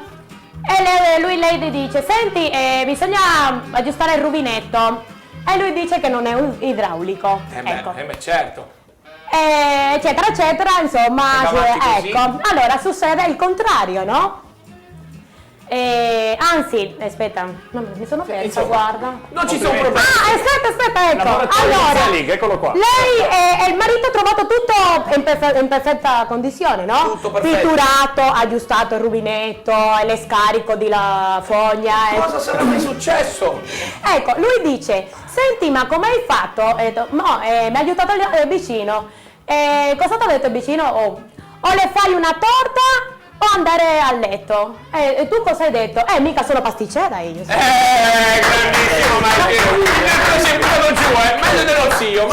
e lei le dice: senti, bisogna aggiustare il rubinetto. E lui dice che non è un idraulico. Ecco. Certo. Eccetera, eccetera, insomma, Andiamo avanti così. ecco. Allora succede il contrario, no? Anzi, aspetta, mi sono persa, insomma, guarda. non ci sono problemi. Ah, aspetta, ecco. Lavoratore Allora, Zelig, eccolo qua. lei e il marito ha trovato tutto in perfetta condizione, no? Tutto perfetto. Pitturato, aggiustato il rubinetto, le scarico di la foglia. Cosa sarà mai successo? Ecco, lui dice: senti, ma come hai fatto? Ho detto: no, mi ha aiutato il vicino. Cosa ti ha detto il vicino? O le fai una torta o andare a letto. E tu cosa hai detto? Mica sono pasticcera io. Grandissimo, ma meglio dello zio.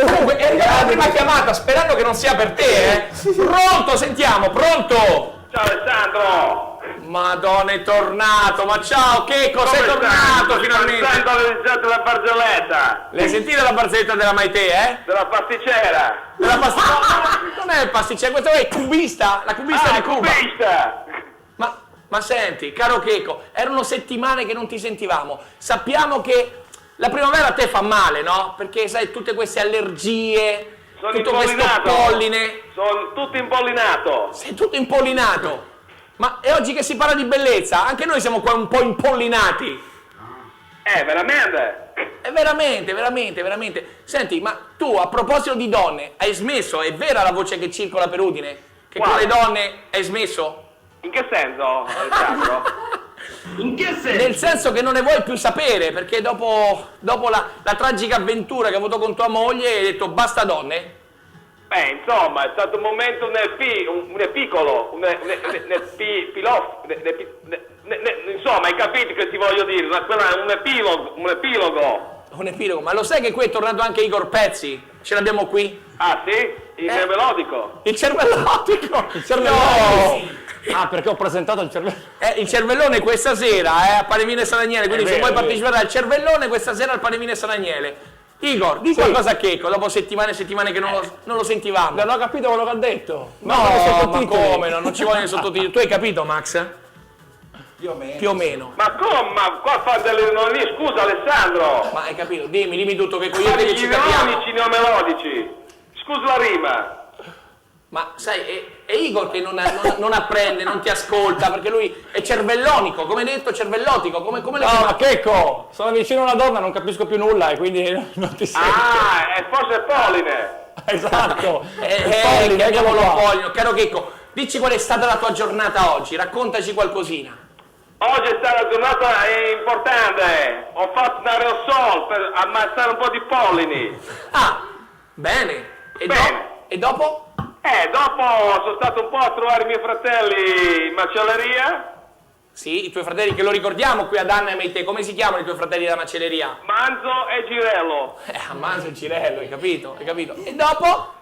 Comunque, è arrivata la prima chiamata, sperando che non sia per te, Pronto, sentiamo, pronto? Ciao Alessandro! Madonna, è tornato, ma ciao, Checco, sei tornato finalmente! Sento le ricette della barzelletta! L'hai sentita la barzelletta della Maitè, Della pasticcera! Della pasticcera? No, non è il pasticcere, questo è il cubista, la cubista di Cuba! Cubista! Ma senti, caro Checco, erano settimane che non ti sentivamo. Sappiamo che la primavera a te fa male, no? Perché sai, tutte queste allergie, Sono tutto questo impollinato. polline. Sono tutto impollinato! Sei tutto impollinato. Ma è oggi che si parla di bellezza, anche noi siamo qua un po' impollinati. Veramente? Veramente. Senti, ma tu a proposito di donne, hai smesso? È vera la voce che circola per Udine? Che con le donne hai smesso? In che senso, Alessandro? In che senso? Nel senso che non ne vuoi più sapere, perché dopo la tragica avventura che hai avuto con tua moglie hai detto basta donne? Insomma, è stato un momento insomma, hai capito che ti voglio dire? Un epilogo. Un epilogo, ma lo sai che qui è tornato anche Igor Pezzi? Ce l'abbiamo qui? Ah sì? Il cervellotico? Il cervellotico? cervellone. Ah, perché ho presentato il cervellone. Il cervellone questa sera a Panemine San Agnele, quindi se vero, vuoi è vero. partecipare al cervellone questa sera al Panemine San Agnele. Igor, di qualcosa a Checco, dopo settimane e settimane che non lo sentivamo. Non ho capito quello che ha detto. No, ma come? Non ci vogliono i sottotitoli. Tu hai capito, Max? Più o meno. Ma come? Ma qua fa delle ironie, scusa Alessandro! Ma hai capito? Dimmi tutto che io Fa che degli ci capiamo. ironici neomelodici! Scusa la rima! Ma sai, è Igor che non apprende, non ti ascolta, perché lui è cervellonico, come hai detto, cervellotico, come lo No, ma chiamate? Checco, sono vicino a una donna, non capisco più nulla e quindi non ti sento. Ah, forse è polline! Esatto. Polline, eccolo qua. Polline. Caro Checco, dici qual è stata la tua giornata oggi, raccontaci qualcosina. Oggi è stata una giornata importante! Ho fatto un aerosol per ammazzare un po' di pollini! Ah, bene. E dopo? Dopo sono stato un po' a trovare i miei fratelli in macelleria. Sì, i tuoi fratelli che lo ricordiamo qui ad Anna e Meite, come si chiamano i tuoi fratelli della macelleria? Manzo e Girello. Manzo e Girello, hai capito? E dopo?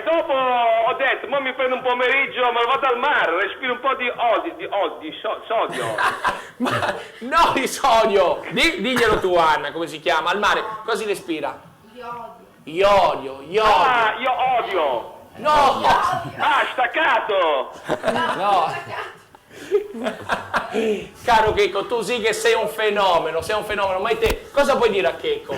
Dopo ho detto, mo mi prendo un pomeriggio, me lo vado al mare, respiro un po' di sodio. Ma no, di sodio! Diglielo tu, Anna, come si chiama? Al mare, cosa si respira? Iodio. Ah, io odio. No! Ah, staccato! No! Caro Checco, tu sì che sei un fenomeno, ma te cosa puoi dire a Checco?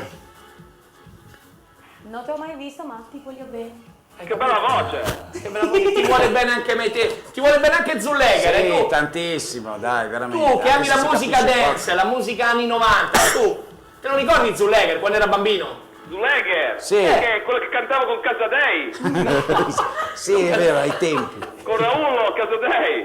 Non ti ho mai visto, ma ti voglio bene. Che bella voce! Ti vuole bene anche Meite, ti vuole bene anche Zullegher, Sì, tu? tantissimo, dai, veramente. Tu che ami Adesso la si musica capisce dance, la musica anni 90, tu te lo ricordi Zullegher quando era bambino? Zulegher? Sì. Che è quello che cantava con Casadei. Sì, è vero, ai tempi. Con Raullo Casadei.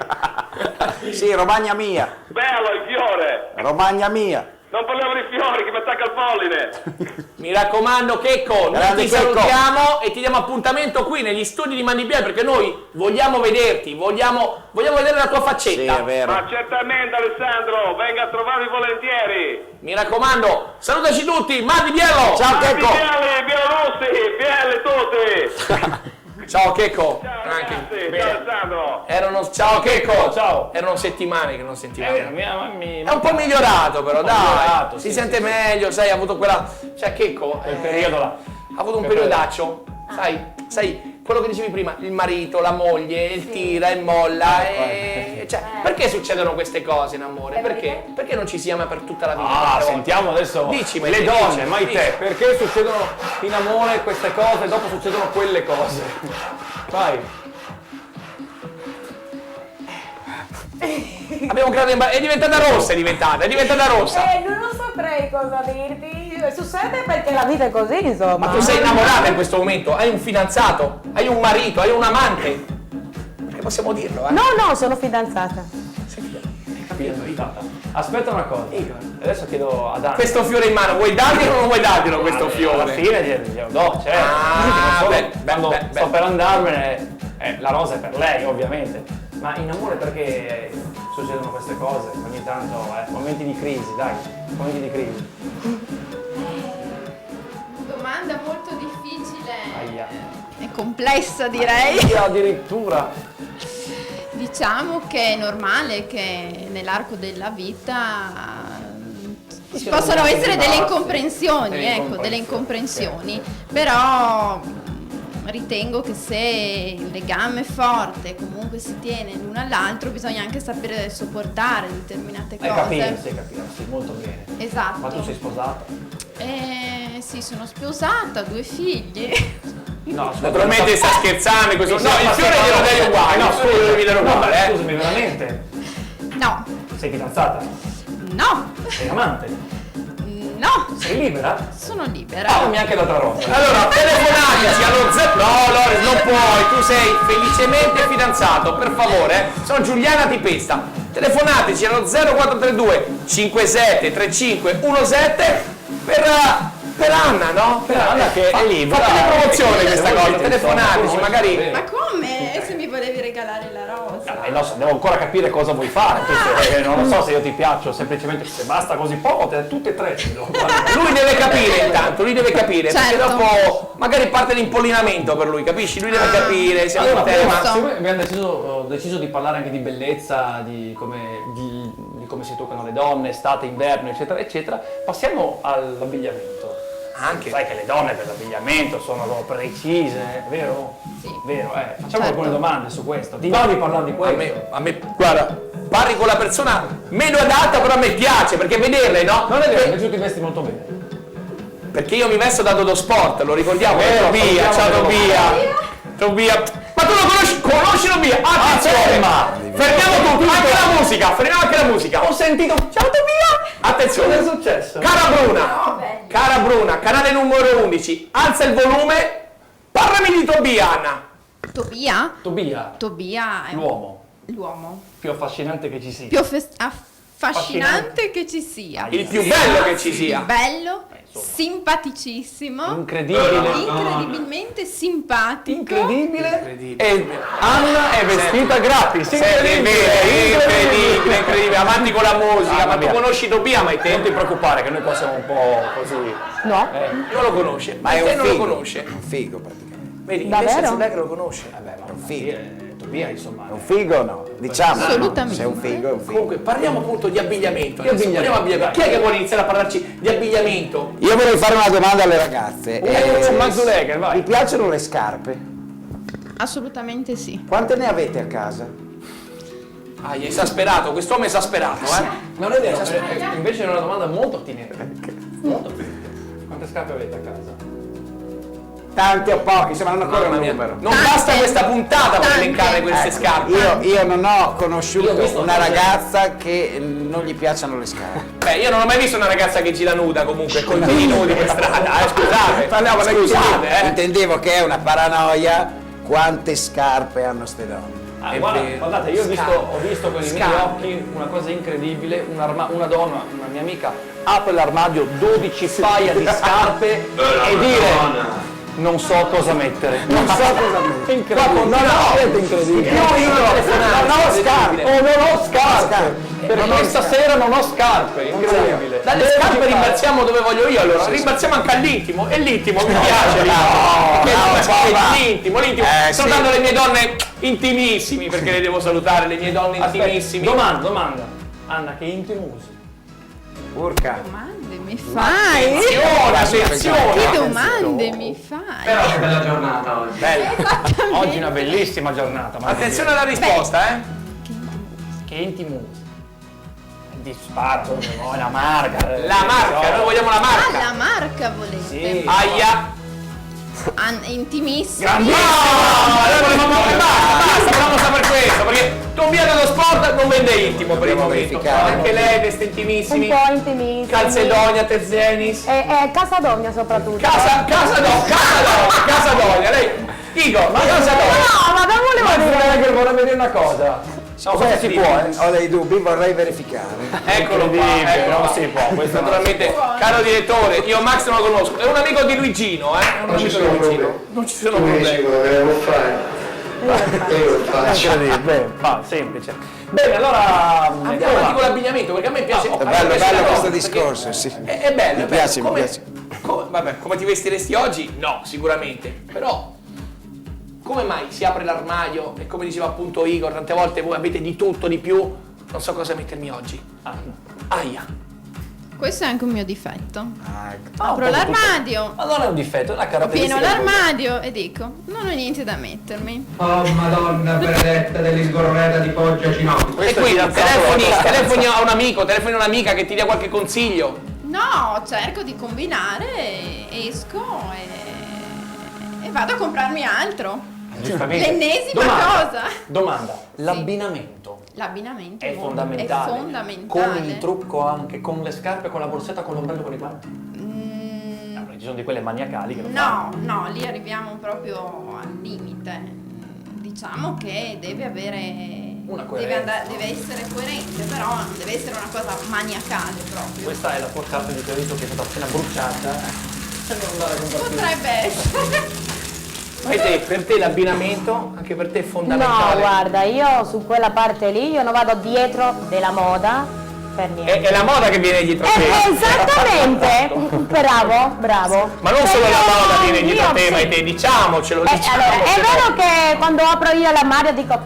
Sì, Romagna mia. Bello, il fiore. Romagna mia. Non parliamo di fiori che mi attacca il polline. Mi raccomando, Checco, noi Grande ti Checco. salutiamo e ti diamo appuntamento qui negli studi di Mandi Biel perché noi vogliamo vederti, vogliamo vedere la tua faccetta. Sì, è vero. Ma certamente Alessandro, venga a trovarvi volentieri. Mi raccomando, salutaci tutti, Mandi Biello! Ciao Checco! Bielorussi, Bielli tutti. Ciao Checco! Ciao ragazzi, ciao Alessandro. Ciao Checco! Ciao. Erano settimane che non sentivamo. È È un po' migliorato però, dai, migliorato, si sì, sente meglio, sai, ha avuto quella... Cioè Checco, quel periodo là. ha avuto un periodaccio, sai, quello che dicevi prima, il marito, la moglie, il tira, il molla, cioè, perché succedono queste cose in amore? Perché? Perché non ci si ama per tutta la vita? Ah, sentiamo adesso Dici, le Maite, donne, dici, Maite, dici. perché succedono in amore queste cose e dopo succedono quelle cose? Vai. Abbiamo creato è diventata rossa, è diventata rossa. Non lo saprei cosa dirti. Succede perché la vita è così, insomma. Ma tu sei innamorata in questo momento? Hai un fidanzato? Hai un marito? Hai un amante? Perché possiamo dirlo, eh? No, sono fidanzata. Aspetta una cosa. Adesso chiedo ad Anna. Questo fiore in mano, vuoi darglielo o non vuoi darglielo questo fiore? Alla fine glielo do, certo. Quando sto per andarmene, la rosa è per lei, ovviamente. Ma in amore perché succedono queste cose? Ogni tanto, momenti di crisi, dai, momenti di crisi. Domanda molto difficile Aia. e complessa, direi. Aia, addirittura. Diciamo che è normale che nell'arco della vita ci possono essere delle incomprensioni, delle incomprensioni, però ritengo che se il legame è forte, comunque si tiene l'uno all'altro, bisogna anche sapere sopportare determinate cose. Capire, sì, molto bene. Esatto. Ma tu sei sposata? Sì, sono sposata, 2 figli. No, Naturalmente sta scherzando in questo... No, il fiore glielo dai uguale, no, scusami, scusami, veramente? No. Sei fidanzata? No. Sei amante? No. Sei libera? Sono libera. Fammi anche l'altra rosa. Allora, telefonateci allo No, Loris, non puoi, tu sei felicemente fidanzato, per favore. Sono Giuliana Tipesta. Telefonateci allo 0432 57 35 17 per Anna, no? Per Anna che è libera. Fate una promozione questa cosa, telefonateci, magari. Ma come? Se mi volevi regalare la rosa? Devo ancora capire cosa vuoi fare. Non lo so se io ti piaccio, semplicemente se basta così poco, tutte e tre. Lui deve capire intanto, perché Certo. dopo magari parte l'impollinamento per lui, capisci? Lui deve capire, siamo in tema. Abbiamo deciso di parlare anche di bellezza, di come si toccano le donne, estate, inverno, eccetera, eccetera. Passiamo all'abbigliamento. Anche. Sai che le donne per l'abbigliamento sono precise, vero? Sì. Vero, Facciamo Certo. alcune domande su questo. Ti va di parlare di questo? A me, guarda, parli con la persona meno adatta, però a me piace, perché vederle, no? Non è vero, invece tu ti vesti molto bene. Perché io mi vesto da Dodo Sport, lo ricordiamo? Tobia, ciao Tobia. Ma tu lo conosci Tobia? Attenzione! Fermiamo tutto, fermiamo anche la musica. Ho sentito. Ciao Tobia! Attenzione! Cosa è successo? Cara Bruna, canale numero 11, alza il volume, parlami di Tobia, Anna. Tobia? Tobia. È l'uomo Più affascinante che ci sia. più affascinante che ci sia. Il più bello che ci sia. Bello, simpaticissimo, incredibilmente simpatico. Incredibile. E Anna è vestita gratis. Incredibile. Avanti con la musica. Ma tu conosci Tobia, ma Non ti preoccupare che noi qua siamo un po' così. No. non lo conosce, Ma è te un non figo. lo conosce. È un figo praticamente. Vedi, Davvero? invece sembra che lo conosce. È un figo. Tobia, insomma. È un figo o no? Diciamo. Assolutamente. Se è un figo, è un figo. Comunque, parliamo appunto di abbigliamento. Di abbigliamento. Parliamo di abbigliamento. Chi è che vuole iniziare a parlarci di abbigliamento? Io vorrei fare una domanda alle ragazze. Mazzulegger, vai. Vi piacciono le scarpe? Assolutamente sì. Quante ne avete a casa? Hai esasperato, quest'uomo è esasperato, Non è vero, invece è una domanda molto attinente. Molto attinente. Quante scarpe avete a casa? Tanti o pochi, insomma non ancora Mamma un mia. numero. Non basta questa puntata per elencare queste scarpe. Io non ho Io ho conosciuto visto una cose- ragazza che non gli piacciono le scarpe. Beh, io non ho mai visto una ragazza che gira nuda comunque, con i nudi per strada, scusate. Scusate, Intendevo che è una paranoia quante scarpe hanno ste donne. Guardate, io ho visto con i miei occhi una cosa incredibile, una donna, una mia amica, apre l'armadio, 12 paia di scarpe e dire non so cosa mettere. Non so cosa mettere. Incredibile. Non ho scarpe. Per questa sera non ho scarpe. Incredibile. Dalle scarpe rimbalziamo dove voglio io allora, rimbalziamo anche all'intimo. E l'intimo mi piace. L'intimo. Sto dando le mie donne intimissimi perché le devo salutare, le mie donne intimissime. Domanda. Anna, che intimo usi? Urca. Domande mi fai? Attenzione! Che domande mi fai? Però che bella giornata oggi. Oggi è una bellissima giornata. Attenzione alla risposta, Che intimo usi? Disparo, la marca. La marca, noi vogliamo la marca. La marca volete? Sì. Aia. Intimissimi. Basta, volevamo sapere questo, perché Tombiata dello Sport non vende intimo per il momento. Anche lei veste intimissimi. Un po' intimissimi. Calzedonia, Tezenis. E Casadonia soprattutto. Casadonia, lei. Dico, ma Casadonia. No, ma non volevo dire. Che vorrei vedere una cosa. Si può, ho dei dubbi, vorrei verificare. Eccolo qua, non si può. Questo naturalmente, caro direttore, io Max non lo conosco, è un amico di Luigino, Non ci sono problemi. Incredibile, semplice. Bene, allora andiamo avanti con l'abbigliamento, perché a me piace. È bello questo discorso, sì. È bello, mi piace. Vabbè, come ti vestiresti oggi? No, sicuramente. Però come mai si apre l'armadio e come diceva appunto Igor, tante volte voi avete di tutto, di più, non so cosa mettermi oggi. Aia. Questo è anche un mio difetto. Apro l'armadio. Ma non è un difetto, è una caratteristica. Pieno l'armadio e dico, non ho niente da mettermi. Oh Madonna benedetta dell'isgorreta di Foggia Cinocchio. E quindi telefoni a un amico, telefoni a un'amica che ti dia qualche consiglio. No, cerco di combinare, esco e vado a comprarmi altro. L'ennesima cosa. Domanda, l'abbinamento. L'abbinamento è fondamentale. È fondamentale. Con il trucco anche, con le scarpe, con la borsetta, con l'ombrello, con i guanti. Ci sono di quelle maniacali che lo fanno. No, lì arriviamo proprio al limite. Diciamo che deve avere deve essere coerente, però non deve essere una cosa maniacale proprio. Questa è la tua carta di credito che è stata appena bruciata. Potrebbe essere. Per te l'abbinamento, anche per te è fondamentale. No, guarda, io su quella parte lì io non vado dietro della moda per niente. È la moda che viene dietro a te. Esattamente, bravo. Ma non solo la moda viene dietro a te, ma te, diciamocelo. Allora, è vero che quando apro io l'armadio dico,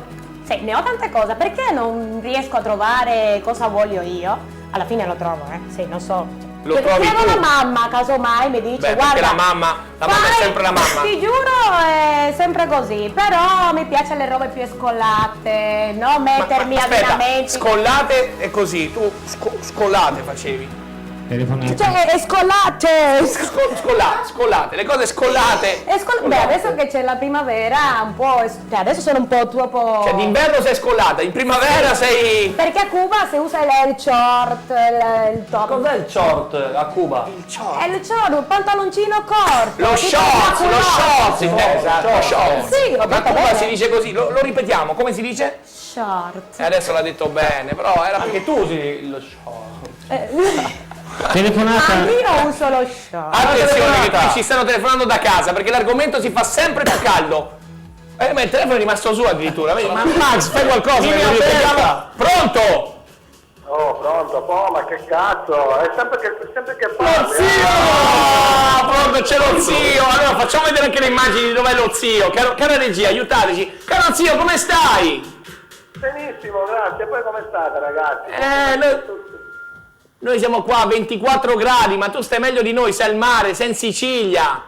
ne ho tante cose, perché non riesco a trovare cosa voglio io? Alla fine lo trovo, sì, non so. Lo trovi tu? La mamma, casomai, mi dice, guarda, la mamma è sempre la mamma. Ti giuro, è sempre così, però mi piace le robe più scollate, no? Mettermi abbinamenti. Scollate è così, tu scollate facevi. Cioè, scollate! Scollate, le cose scollate. Beh, adesso che c'è la primavera, un po'. Adesso sono un po' troppo. Cioè, d'inverno sei scollata, in primavera sei. Perché a Cuba si usa il short, il top. Cos'è il short a Cuba? Il short. È il short, un pantaloncino corto. Lo short. Sì, ma a Cuba si dice così, lo ripetiamo, come si dice? Short. Adesso l'ha detto bene, però era anche tu usi lo short. Telefonata. Io uso lo short. Attenzione che ci stanno telefonando da casa perché l'argomento si fa sempre più caldo. Ma il telefono è rimasto su addirittura. Ma Max, fai qualcosa. Pronto? Oh, pronto, ma che cazzo? È sempre che parli. Lo zio! Pronto, c'è lo zio. Allora facciamo vedere anche le immagini di dov'è lo zio. Cara regia, aiutateci. Caro zio, come stai? Benissimo, grazie. Poi come state, ragazzi? Noi siamo qua a 24 gradi, ma tu stai meglio di noi, sei al mare, sei in Sicilia.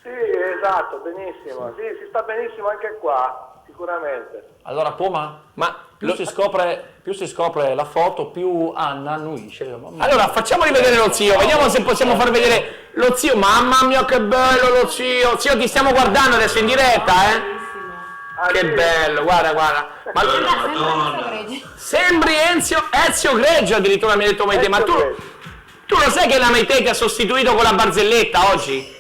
Sì, esatto, benissimo. Sì, si sta benissimo anche qua, sicuramente. Allora, Poma, più si scopre la foto, più Anna annuisce. Allora, facciamo rivedere lo zio, vediamo se possiamo far vedere lo zio. Mamma mia, che bello lo zio. Zio, ti stiamo guardando adesso in diretta, Che bello, guarda. Ma sembri Ezio Greggio addirittura mi ha detto Maite, ma tu lo sai che la Maite ti ha sostituito con la barzelletta oggi?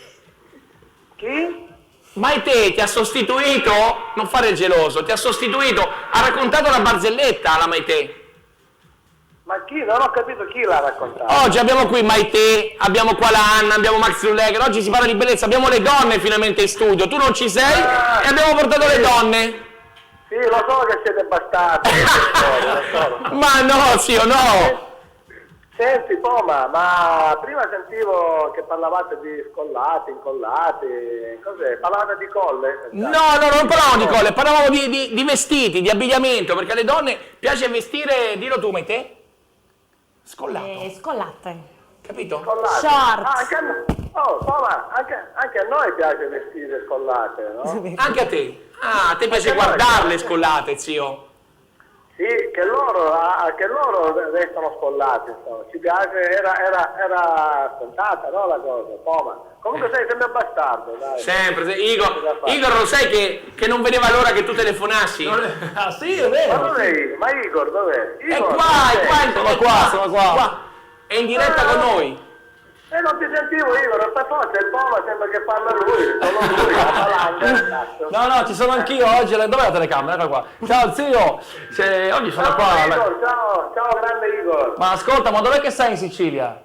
Chi? Maite ti ha sostituito, non fare il geloso, ti ha sostituito, ha raccontato la barzelletta la Maite. Ma chi? Non ho capito chi l'ha raccontato. Oggi abbiamo qui Maite, abbiamo qua la Anna, abbiamo Max Lullegger, oggi si parla di bellezza, abbiamo le donne finalmente in studio, tu non ci sei e abbiamo portato le donne. Sì, lo so che siete bastardi. Ma no, zio, no! Senti, Poma, ma prima sentivo che parlavate di scollati, incollati, cos'è? Parlavate di colle? No, non parlavamo di colle, parlavamo di vestiti, di abbigliamento, perché alle donne piace vestire, dillo tu, Maite? Scollato. Scollate. Capito? Scollate. Short. Poma, anche a noi piace vestire scollate, no? Anche a te? Ah, a te piace guardarle scollate, zio? Sì, che loro restano scollati, insomma. Ci piace, era scontata, no, la cosa, Poma. Comunque sei sempre bastardo, dai. Sempre, Igor lo sai che non vedeva l'ora che tu telefonassi? Ah sì, è vero. Ma dov'è? Ma Igor dov'è? Igor, È qua. È in diretta con noi. Non ti sentivo Igor, sta forza, il Poma sembra che parla lui, solo lui, la falanga. No, ci sono anch'io oggi, dov'è la telecamera? Ecco qua. Ciao zio, oggi sono qua. Igor, ciao grande Igor. Ma ascolta, ma dov'è che sei in Sicilia?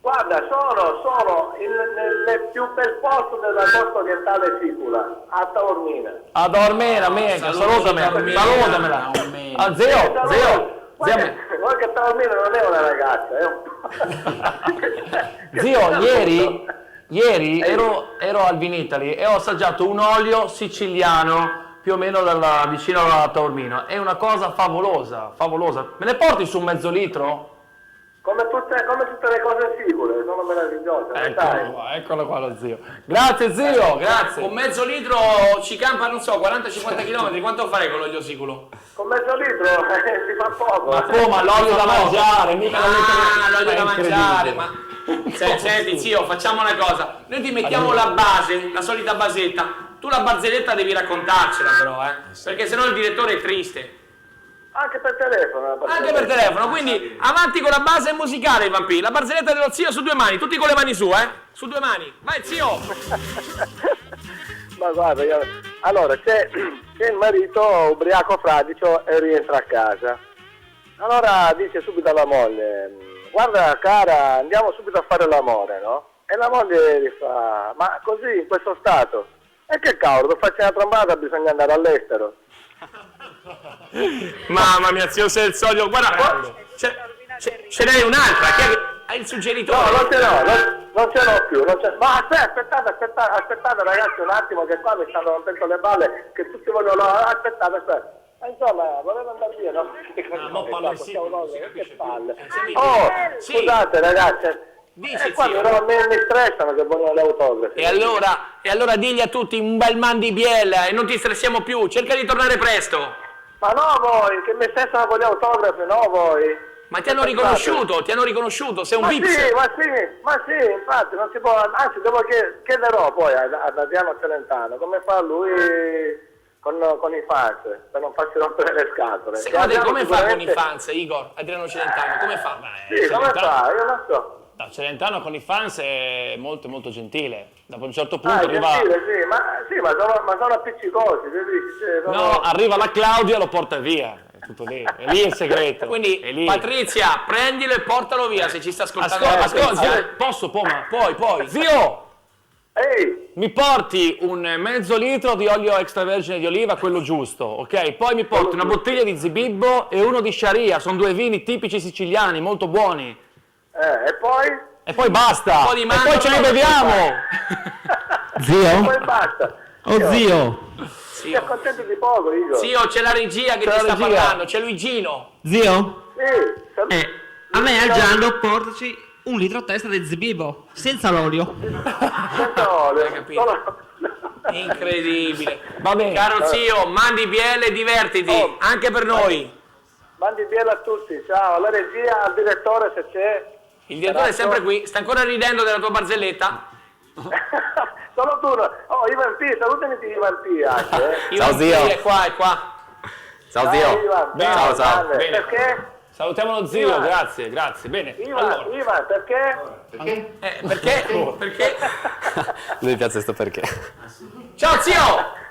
Guarda, sono nel più bel posto della costa orientale sicula, a Taormina. A Taormina, mica, salutamela. Ah, zio. Vuoi che Taormina non è una ragazza, è un... Zio, ieri ero al Vinitaly e ho assaggiato un olio siciliano più o meno vicino a Taormina. È una cosa favolosa. Me ne porti su mezzo litro? Come tutte le cose sicure, sono meravigliose. Eccolo qua lo zio. Grazie zio, grazie. Con mezzo litro ci campa, non so, 40-50 km, quanto farei con l'olio sicuro? Con mezzo litro si fa poco. Ma come, l'olio da mangiare, mica l'olio da mangiare, ma... Senti zio, facciamo una cosa, noi ti mettiamo la base, la solita basetta, tu la barzelletta devi raccontarcela però, perché sennò il direttore è triste. Anche per telefono. Anche per telefono, quindi avanti con la base musicale, Vampì. La barzelletta dello zio su 2 mani, tutti con le mani su, su 2 mani. Vai zio! Ma guarda, allora c'è il marito ubriaco fradicio e rientra a casa. Allora dice subito alla moglie: guarda cara, andiamo subito a fare l'amore, no? E la moglie gli fa: ma così, in questo stato? E che cavolo, per farci una trombata bisogna andare all'estero. Mamma mia, zio, sei il solito. Guarda, ce n'hai un'altra. Hai il suggeritore? No, non ce l'ho più. Ma aspettate ragazzi un attimo, che qua mi stanno rompendo le balle, che tutti vogliono. Aspettate. Ma insomma, volevo andare via, no? Che palle. Scusate ragazzi. Dici, qua mi stressano che vogliono le autografi. E allora digli a tutti un bel man di biela e non ti stressiamo più, cerca di tornare presto. Ma no voi, che mi stressano con gli autografi, no voi. Ma ti hanno riconosciuto, sei un vips. Ma sì, infatti, non si può, anzi chiederò poi ad Adriano Celentano come fa lui con i fans, per non farsi rompere le scatole. Secondo te come fa con i fans, Igor, Adriano Celentano, come fa? Sì, come fa, io non so. No, Celentano con i fans è molto molto gentile. Dopo un certo punto arriva... Gentile, ma sono appiccicosi, vedi? No, arriva la Claudia e lo porta via. È tutto lì, è lì il segreto. Quindi Patrizia, prendilo e portalo via se ci sta ascoltando. Posso, Poma? Poi. Zio! Ehi! Mi porti un mezzo litro di olio extravergine di oliva, quello giusto, ok? Poi mi porti una bottiglia di Zibibbo e uno di Sharia, sono 2 vini tipici siciliani, molto buoni. E poi? E poi basta! E poi ce ne beviamo! Zio? E poi basta! Zio! Ti accontenti di poco, Igor. Zio, c'è la regia che ti sta parlando, c'è Luigino. Zio? Sì. A me al Giallo portaci 1 litro a testa del Zibibbo, senza l'olio. Senza olio, hai capito? Incredibile. Va bene. Caro zio, mandi bielle e divertiti, anche per noi. Mandi biella a tutti, ciao. Alla regia, al direttore se c'è. Il direttore è sempre qui, sta ancora ridendo della tua barzelletta? Solo tu, Oh, Ivan P, salutami di Ivan P anche. Ciao zio. È qua. Ciao zio. Ivan, ciao. Bene. Perché? Salutiamo lo zio, Ivan. grazie. Bene. Ivan, perché? Perché? Lui piace sto perché. Ciao zio!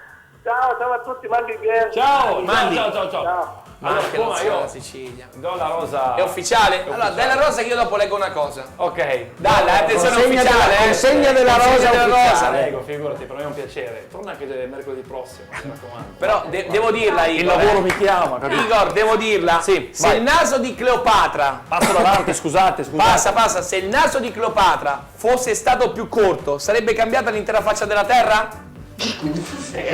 Ciao a tutti, Mandi Biel. Ciao, Mandi. ciao. Ma Allora, anche lo come zio io della Sicilia. do la rosa. È ufficiale? Allora, dai la rosa che io dopo leggo una cosa. Ok. Dai, attenzione, Consegna ufficiale. della- consegna della rosa ufficiale. Prego, figurati, per me è un piacere. Torna anche mercoledì prossimo, mi raccomando. Però devo dirla, Igor. Il lavoro mi chiama, capito? Igor, devo dirla. Sì, se vai. il naso di Cleopatra. Passo davanti, scusate. Passa. Se il naso di Cleopatra fosse stato più corto, sarebbe cambiata l'intera faccia della Terra?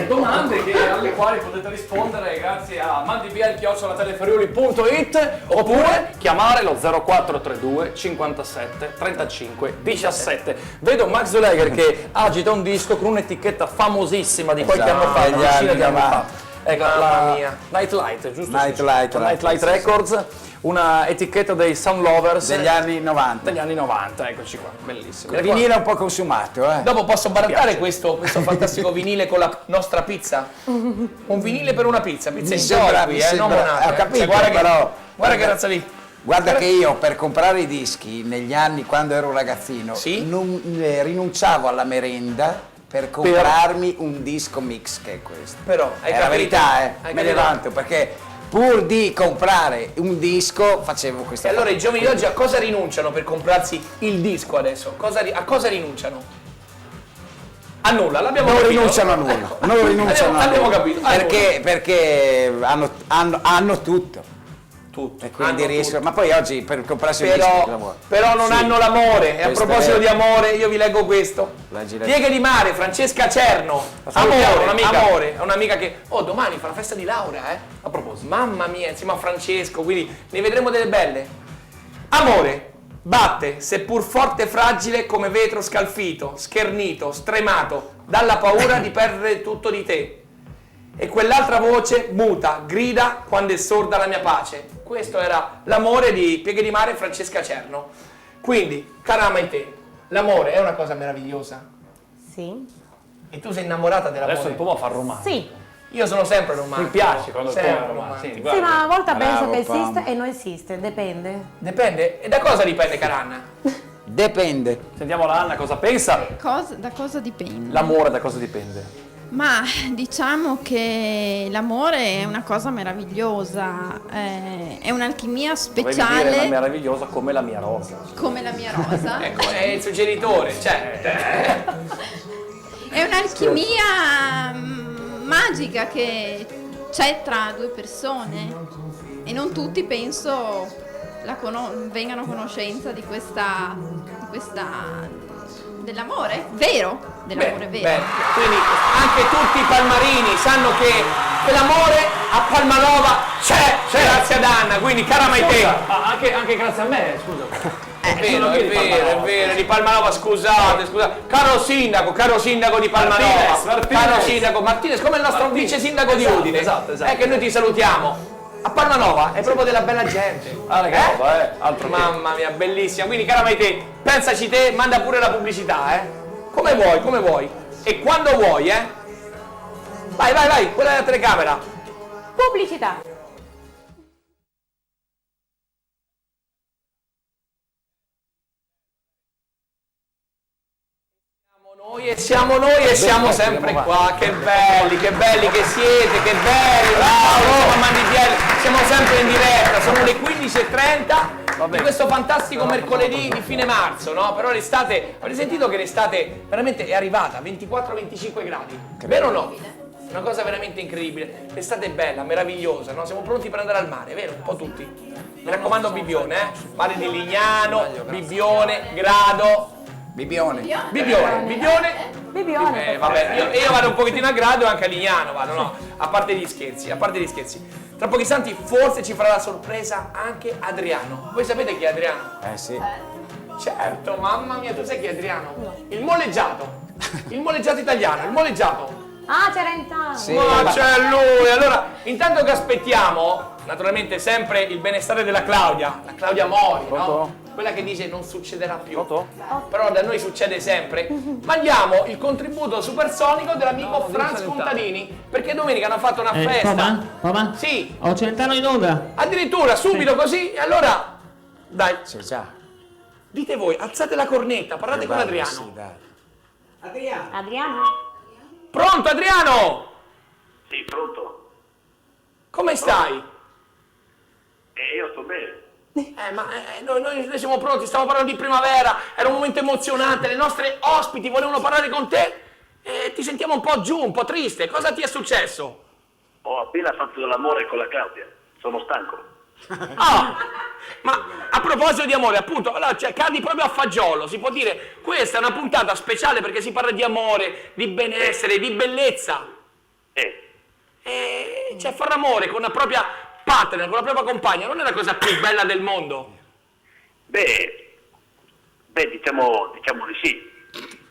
Domande alle quali potete rispondere grazie a mandibl@teleferiuli.it oppure chiamare lo 0432 57 35 17. Vedo Max Zuleger che agita un disco con un'etichetta famosissima di qualche anno fa, una degli decina anni di anni fa. 90. Ecco, Mamma mia. Nightlight, giusto? Nightlight, Nightlight Records, una etichetta dei Sound Lovers Degli anni 90. degli anni 90, eccoci qua, bellissimo. Il vinile è un po' consumato, eh. Dopo posso barattare questo fantastico vinile con la nostra pizza? Un vinile per una pizza Mi in sembra- qui, mi non sembra- monate. ho capito, guarda però- guarda che razza lì. Guarda che io per comprare i dischi negli anni quando ero ragazzino rinunciavo alla merenda per comprarmi un disco mix che è questo. Però, hai è la capito? verità, Hai me capito? ne vanto perché pur di comprare un disco facevo questa E allora cosa. i giovani di oggi a cosa rinunciano per comprarsi il disco adesso? A cosa rinunciano? A nulla, l'abbiamo Non capito. rinunciano a nulla, Ecco. non rinunciano a Abbiamo nulla. capito. Perché hanno tutto. Tutto. E quindi Hanno riescono. tutto. Ma poi oggi per comprarsi un disco Però non Sì. hanno l'amore. E a Questo proposito è- di amore, io vi leggo questo. Pieghe di mare, Francesca Cerno. salutiamo, un'amica. Amore, è un'amica che. Oh, domani fa la festa di laurea, eh? A proposito. Mamma mia, insieme a Francesco, quindi ne vedremo delle belle. Amore, batte, seppur forte e fragile come vetro scalfito, schernito, stremato, dalla paura di perdere tutto di te. E quell'altra voce muta, grida quando è sorda la mia pace. Questo era l'amore di Pieghe di Mare e Francesca Cerno. Quindi, cara Maite, l'amore è una cosa meravigliosa. Sì. E tu sei innamorata dell'amore? Adesso il po' fa romantico. Sì. Io sono sempre romantico. Mi piace quando sempre tu romantico. sì, Sì, ma a volte penso che Pam. esiste e non esiste, dipende. Dipende? E da cosa dipende, cara Anna? Dipende. Sentiamo la Anna cosa pensa. Da cosa dipende? L'amore da cosa dipende? Ma diciamo che l'amore è una cosa meravigliosa, è un'alchimia Dovevi dire speciale una meravigliosa come la mia rosa. come la mia rosa. Ecco, è il suggeritore, cioè. È un'alchimia magica che c'è tra due persone e non tutti penso vengano a conoscenza di questa dell'amore vero, dell'amore vero. Bene, quindi anche tutti i palmarini sanno che l'amore a Palmanova c'è, grazie ad Anna, quindi cara Maite. Scusa, anche grazie a me, scusa. È vero, di Palmanova, scusate. Caro sindaco di Palmanova, Martinez. caro sindaco Martinez, come il nostro vice sindaco di Udine. Esatto. È che noi ti salutiamo. A Palmanova è proprio della bella gente. Altro che. Mamma mia, bellissima. Quindi, cara Maite, pensaci te, manda pure la pubblicità, Come vuoi. E quando vuoi, Vai, quella è la telecamera. Pubblicità. Siamo noi e siamo sempre qua. Che belli che siete, che belli. Bravo, Mandibielli. Siamo sempre in diretta, sono le 15:30 di questo fantastico mercoledì di fine marzo, no? Però l'estate, avete sentito che l'estate veramente è arrivata, 24-25 gradi. Vero o no? Una cosa veramente incredibile. L'estate è bella, meravigliosa, no? Siamo pronti per andare al mare, vero? Un po' tutti. Mi raccomando Bibbione, Mare di Lignano, Bibbione, Grado. Bibbione. Vabbè, io vado un pochettino a Grado e anche a Lignano vado, no? A parte gli scherzi. Tra pochi istanti forse ci farà la sorpresa anche Adriano. Voi sapete chi è Adriano? Sì. Certo, mamma mia, tu sai chi è Adriano? No. Il moleggiato italiano, il moleggiato. Ah, c'era intanto. Sì. Ma c'è lui! Allora, intanto che aspettiamo, naturalmente sempre il benestare della Claudia, la Claudia Mori, no? quella che dice non succederà più, però da noi succede sempre, mandiamo il contributo supersonico dell'amico Franz Contadini, perché domenica hanno fatto una festa. Papà? Sì. Ho Celentano in onda. Addirittura, subito così, e allora, dai, Sì, già. dite voi, alzate la cornetta, parlate con Adriano. Sì, dai. Adriano? Pronto Adriano? Sì, pronto. Come stai? Io sto bene. Noi siamo pronti, stiamo parlando di primavera, era un momento emozionante, le nostre ospiti volevano parlare con te e ti sentiamo un po' giù, un po' triste. Cosa ti è successo? Ho appena fatto l'amore con la Claudia. Sono stanco. Ah, ma a proposito di amore, appunto, allora, cioè, cadi proprio a fagiolo, si può dire, questa è una puntata speciale perché si parla di amore, di benessere, di bellezza. E cioè fare amore con la propria partner, con la propria compagna, non è la cosa più bella del mondo? Beh, diciamo di sì.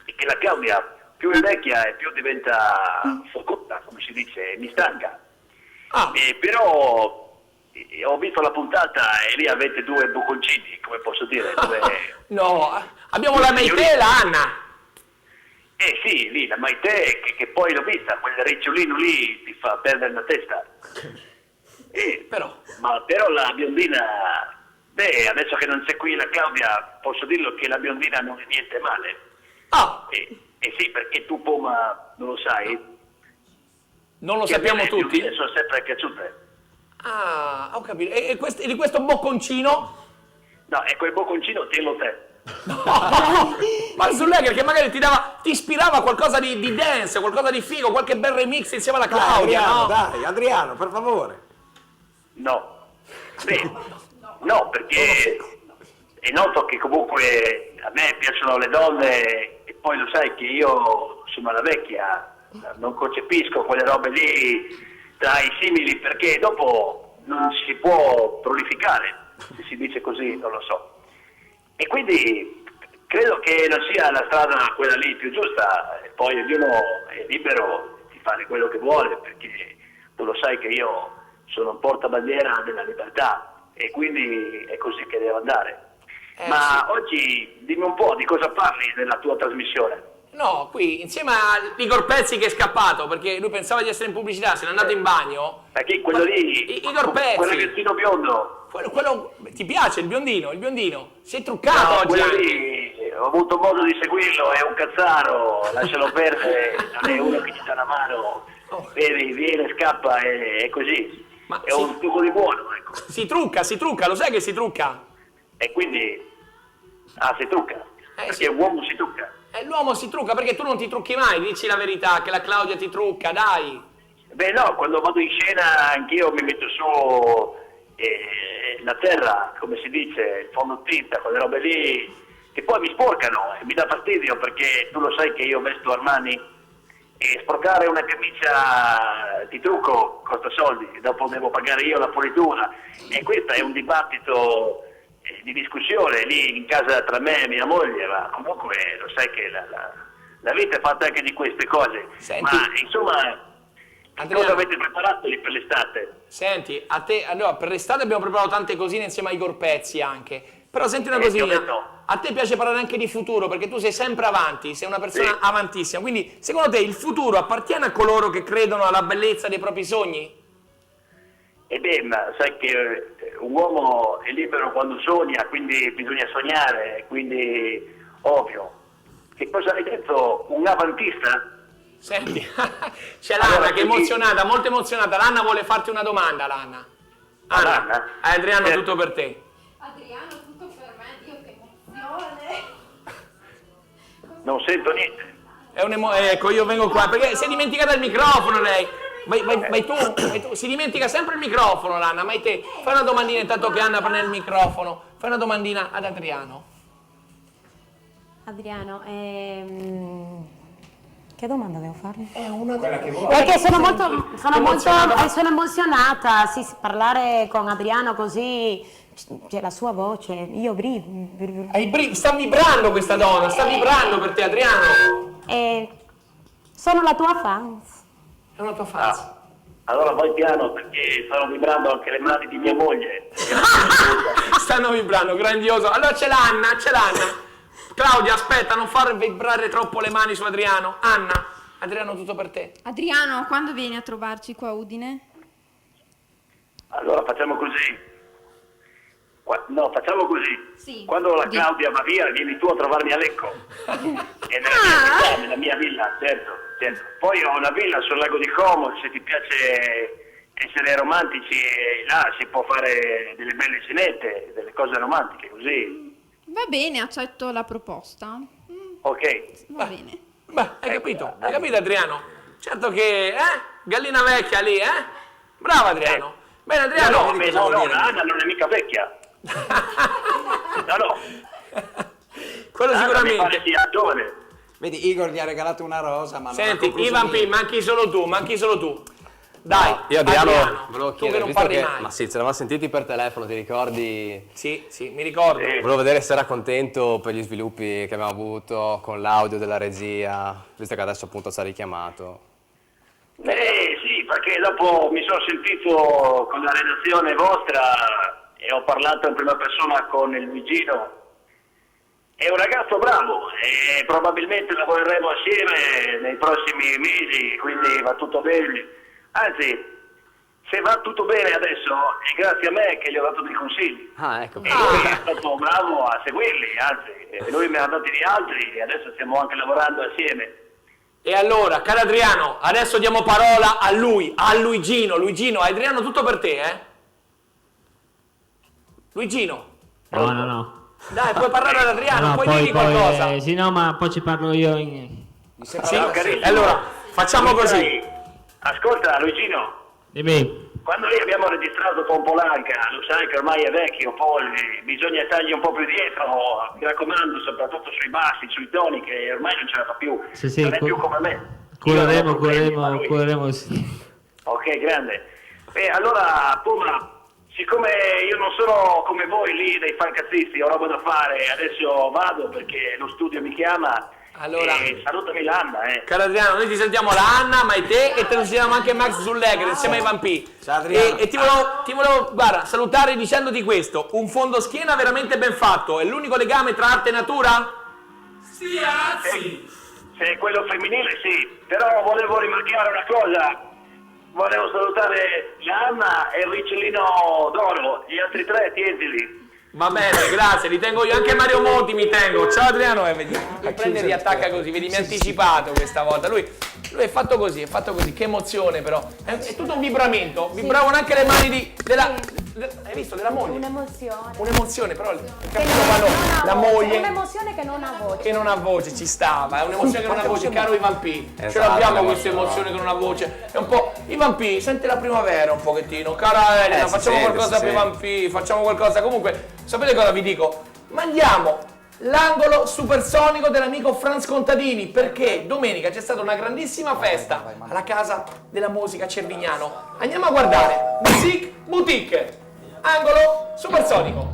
E che la Claudia più invecchia e più diventa focotta, come si dice, mi stanca. Però ho visto la puntata e lì avete due bocconcini, come posso dire. No, abbiamo la Maite e la Anna. Sì, lì la Maite che poi l'ho vista, quel ricciolino lì ti fa perdere la testa. Però la biondina, adesso che non c'è qui la Claudia, posso dirlo che la biondina non è niente male. Sì, perché tu Poma non lo sai. Non lo sappiamo tutti? Sono sempre piaciute. Ah, ho capito. E di questo bocconcino? No, e quel bocconcino tienilo te. Ma sull'Egger che magari ti ispirava qualcosa di dance, qualcosa di figo, qualche bel remix insieme alla Claudia, Adriano, no? dai, Adriano, per favore. No. No, perché è noto che comunque a me piacciono le donne e poi lo sai che io sono la vecchia, non concepisco quelle robe lì tra i simili perché dopo non si può prolificare, se si dice così, non lo so. E quindi credo che non sia la strada quella lì più giusta, e poi ognuno è libero di fare quello che vuole, perché tu lo sai che io sono un portabandiera della libertà e quindi è così che devo andare. Ma sì. Oggi dimmi un po' di cosa parli nella tua trasmissione. No, qui insieme a Igor Pezzi che è scappato perché lui pensava di essere in pubblicità, se n'è andato in bagno. Ma chi? Quello lì? Igor Pezzi. Quel ragazzino biondo. Quello ti piace il biondino? Si è truccato oggi. Quello lì, ho avuto modo di seguirlo, è un cazzaro, lascialo perdere, non è uno che ci dà una mano, vedi, viene, scappa, è così. Ma è un trucco di buono, ecco. Si trucca, lo sai che si trucca? E quindi, si trucca, perché l'uomo si trucca. L'uomo si trucca perché tu non ti trucchi mai, dici la verità, che la Claudia ti trucca, dai. Beh no, quando vado in scena anch'io mi metto su la terra, come si dice, il fondotinta, quelle robe lì, che poi mi sporcano e mi dà fastidio perché tu lo sai che io vesto Armani e sporcare una camicia di trucco costa soldi, dopo devo pagare io la pulitura e questo è un dibattito di discussione lì in casa tra me e mia moglie, ma comunque lo sai che la vita è fatta anche di queste cose. Senti, ma insomma, Adriano, cosa avete preparato lì per l'estate? Senti, allora, per l'estate abbiamo preparato tante cosine insieme a Igor Pezzi anche, però senti una cosina, a te piace parlare anche di futuro perché tu sei sempre avanti, sei una persona avantissima, quindi secondo te il futuro appartiene a coloro che credono alla bellezza dei propri sogni? Ma sai che un uomo è libero quando sogna, quindi bisogna sognare, quindi ovvio. Che cosa hai detto? Un avantista? Senti, c'è l'Anna che è emozionata, molto emozionata. L'Anna vuole farti una domanda, l'Anna. Anna, Adriano, tutto per te. Adriano, tutto per me, Dio che emozione. Non sento niente. Ecco, io vengo qua, perché si è dimenticata il microfono lei. Vai tu, si dimentica sempre il microfono l'Anna, ma te fai una domandina intanto che Anna prende il microfono, fai una domandina ad Adriano. Adriano, che domanda devo fargli? Quella che vuoi. Perché sono emozionata, sì, parlare con Adriano così, c'è la sua voce, io sta vibrando questa donna, sta vibrando per te Adriano. Sono la tua fan. È una tua fan. Allora vai piano perché stanno vibrando anche le mani di mia moglie. Stanno vibrando, grandioso. Allora c'è l'Anna. Claudia, aspetta, non far vibrare troppo le mani su Adriano. Anna, Adriano, tutto per te. Adriano, quando vieni a trovarci qua a Udine? Allora facciamo così. No, facciamo così. Sì. Quando la Claudia va via, vieni tu a trovarmi a Lecco. E nella mia villa, certo. Poi ho una villa sul lago di Como, se ti piace essere romantici, là si può fare delle belle scenette, delle cose romantiche, così. Va bene, accetto la proposta. Ok. Va bene. Beh, hai capito? Hai capito, Adriano? Certo che, gallina vecchia lì, Bravo, Adriano. Bene, Adriano. No, Anna non è mica vecchia. No. Quello sicuramente. Mi pare sia giovane. Vedi, Igor gli ha regalato una rosa, ma Senti, non ha Ivan P, manchi solo tu. Dai, Io Adriano, volevo tu che chiedere, non visto parli che, mai. ma sì, ci eravamo sentiti per telefono, ti ricordi? Sì, mi ricordo. Volevo vedere se era contento per gli sviluppi che abbiamo avuto con l'audio della regia, visto che adesso appunto ci ha richiamato. Sì, perché dopo mi sono sentito con la redazione vostra e ho parlato in prima persona con il Luigino. È un ragazzo bravo e probabilmente lavoreremo assieme nei prossimi mesi, quindi va tutto bene. Anzi, se va tutto bene adesso è grazie a me che gli ho dato dei consigli. Ah, ecco. E lui è stato bravo a seguirli, anzi, lui mi ha dati di altri e adesso stiamo anche lavorando assieme. E allora, caro Adriano, adesso diamo parola a lui, a Luigino. Luigino, Adriano, tutto per te, Luigino. No. Dai, puoi parlare ad Adriano, No, poi poi digli qualcosa. sì, no, ma poi ci parlo io Sì, allora, facciamo così. Ascolta, Luigino. Dimmi. Quando noi abbiamo registrato con Polanca, lo sai che ormai è vecchio, poi bisogna stargli un po' più dietro, mi raccomando, soprattutto sui bassi, sui toni, che ormai non ce la fa più. Sì, non è più come me. Cureremo, sì. Ok, grande. Allora, Puma, siccome io non sono come voi lì dei fancazzisti, ho roba da fare, adesso vado perché lo studio mi chiama. Allora, salutami l'Anna, Caro Adriano, noi ti sentiamo la Anna, Maite e te lo sentiamo anche Max Zullegger insieme ai Vampì. E ti volevo, guarda, salutare dicendoti questo: un fondoschiena veramente ben fatto. È l'unico legame tra arte e natura? Sì, anzi. Se è quello femminile, sì. Però volevo rimarcare una cosa. Volevo salutare l'Anna e il Ricciolino d'Oro, gli altri tre, tientili. Va bene, grazie, li tengo io, anche Mario Monti mi tengo. Ciao Adriano, vedi, lui prende e riattacca così, vedi, mi ha anticipato questa volta. Lui è fatto così, che emozione però. È tutto un vibramento, vibravano anche le mani hai visto, della moglie? Un'emozione, però la moglie... Un'emozione che non ha voce. Che non ha voce, ci stava, è un'emozione che non ha voce, caro Ivan P. Ce l'abbiamo questa emozione che non ha voce. È un po'... Ivan P, sente la primavera un pochettino, cara Elena, facciamo qualcosa per Ivan P, facciamo qualcosa. Comunque, sapete cosa vi dico? Mandiamo l'angolo supersonico dell'amico Franz Contadini, perché domenica c'è stata una grandissima festa alla Casa della Musica a Cervignano. Andiamo a guardare Music Boutique, angolo supersonico.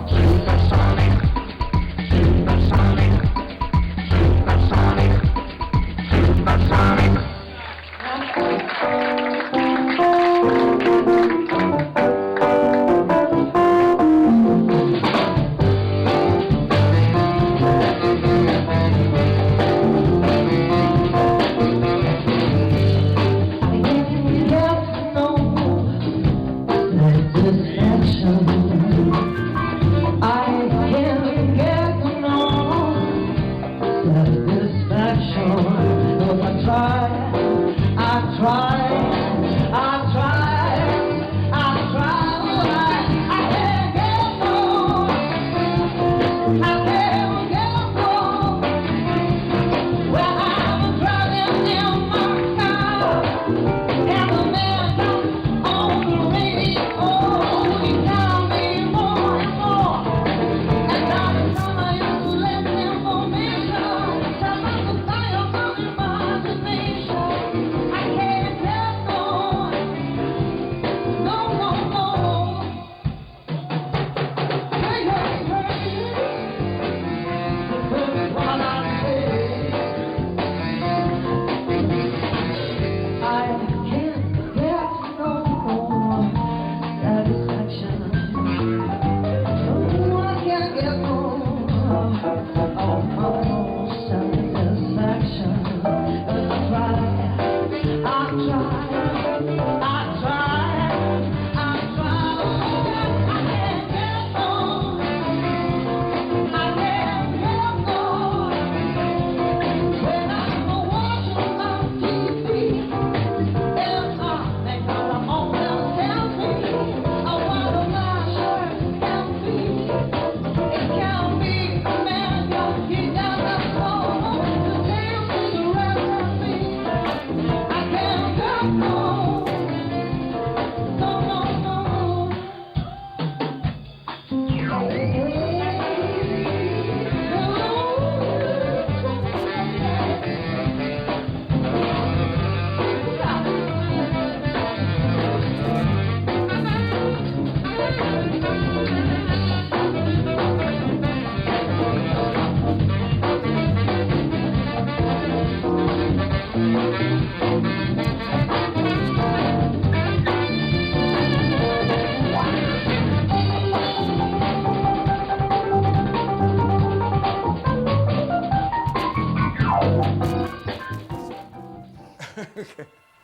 I can't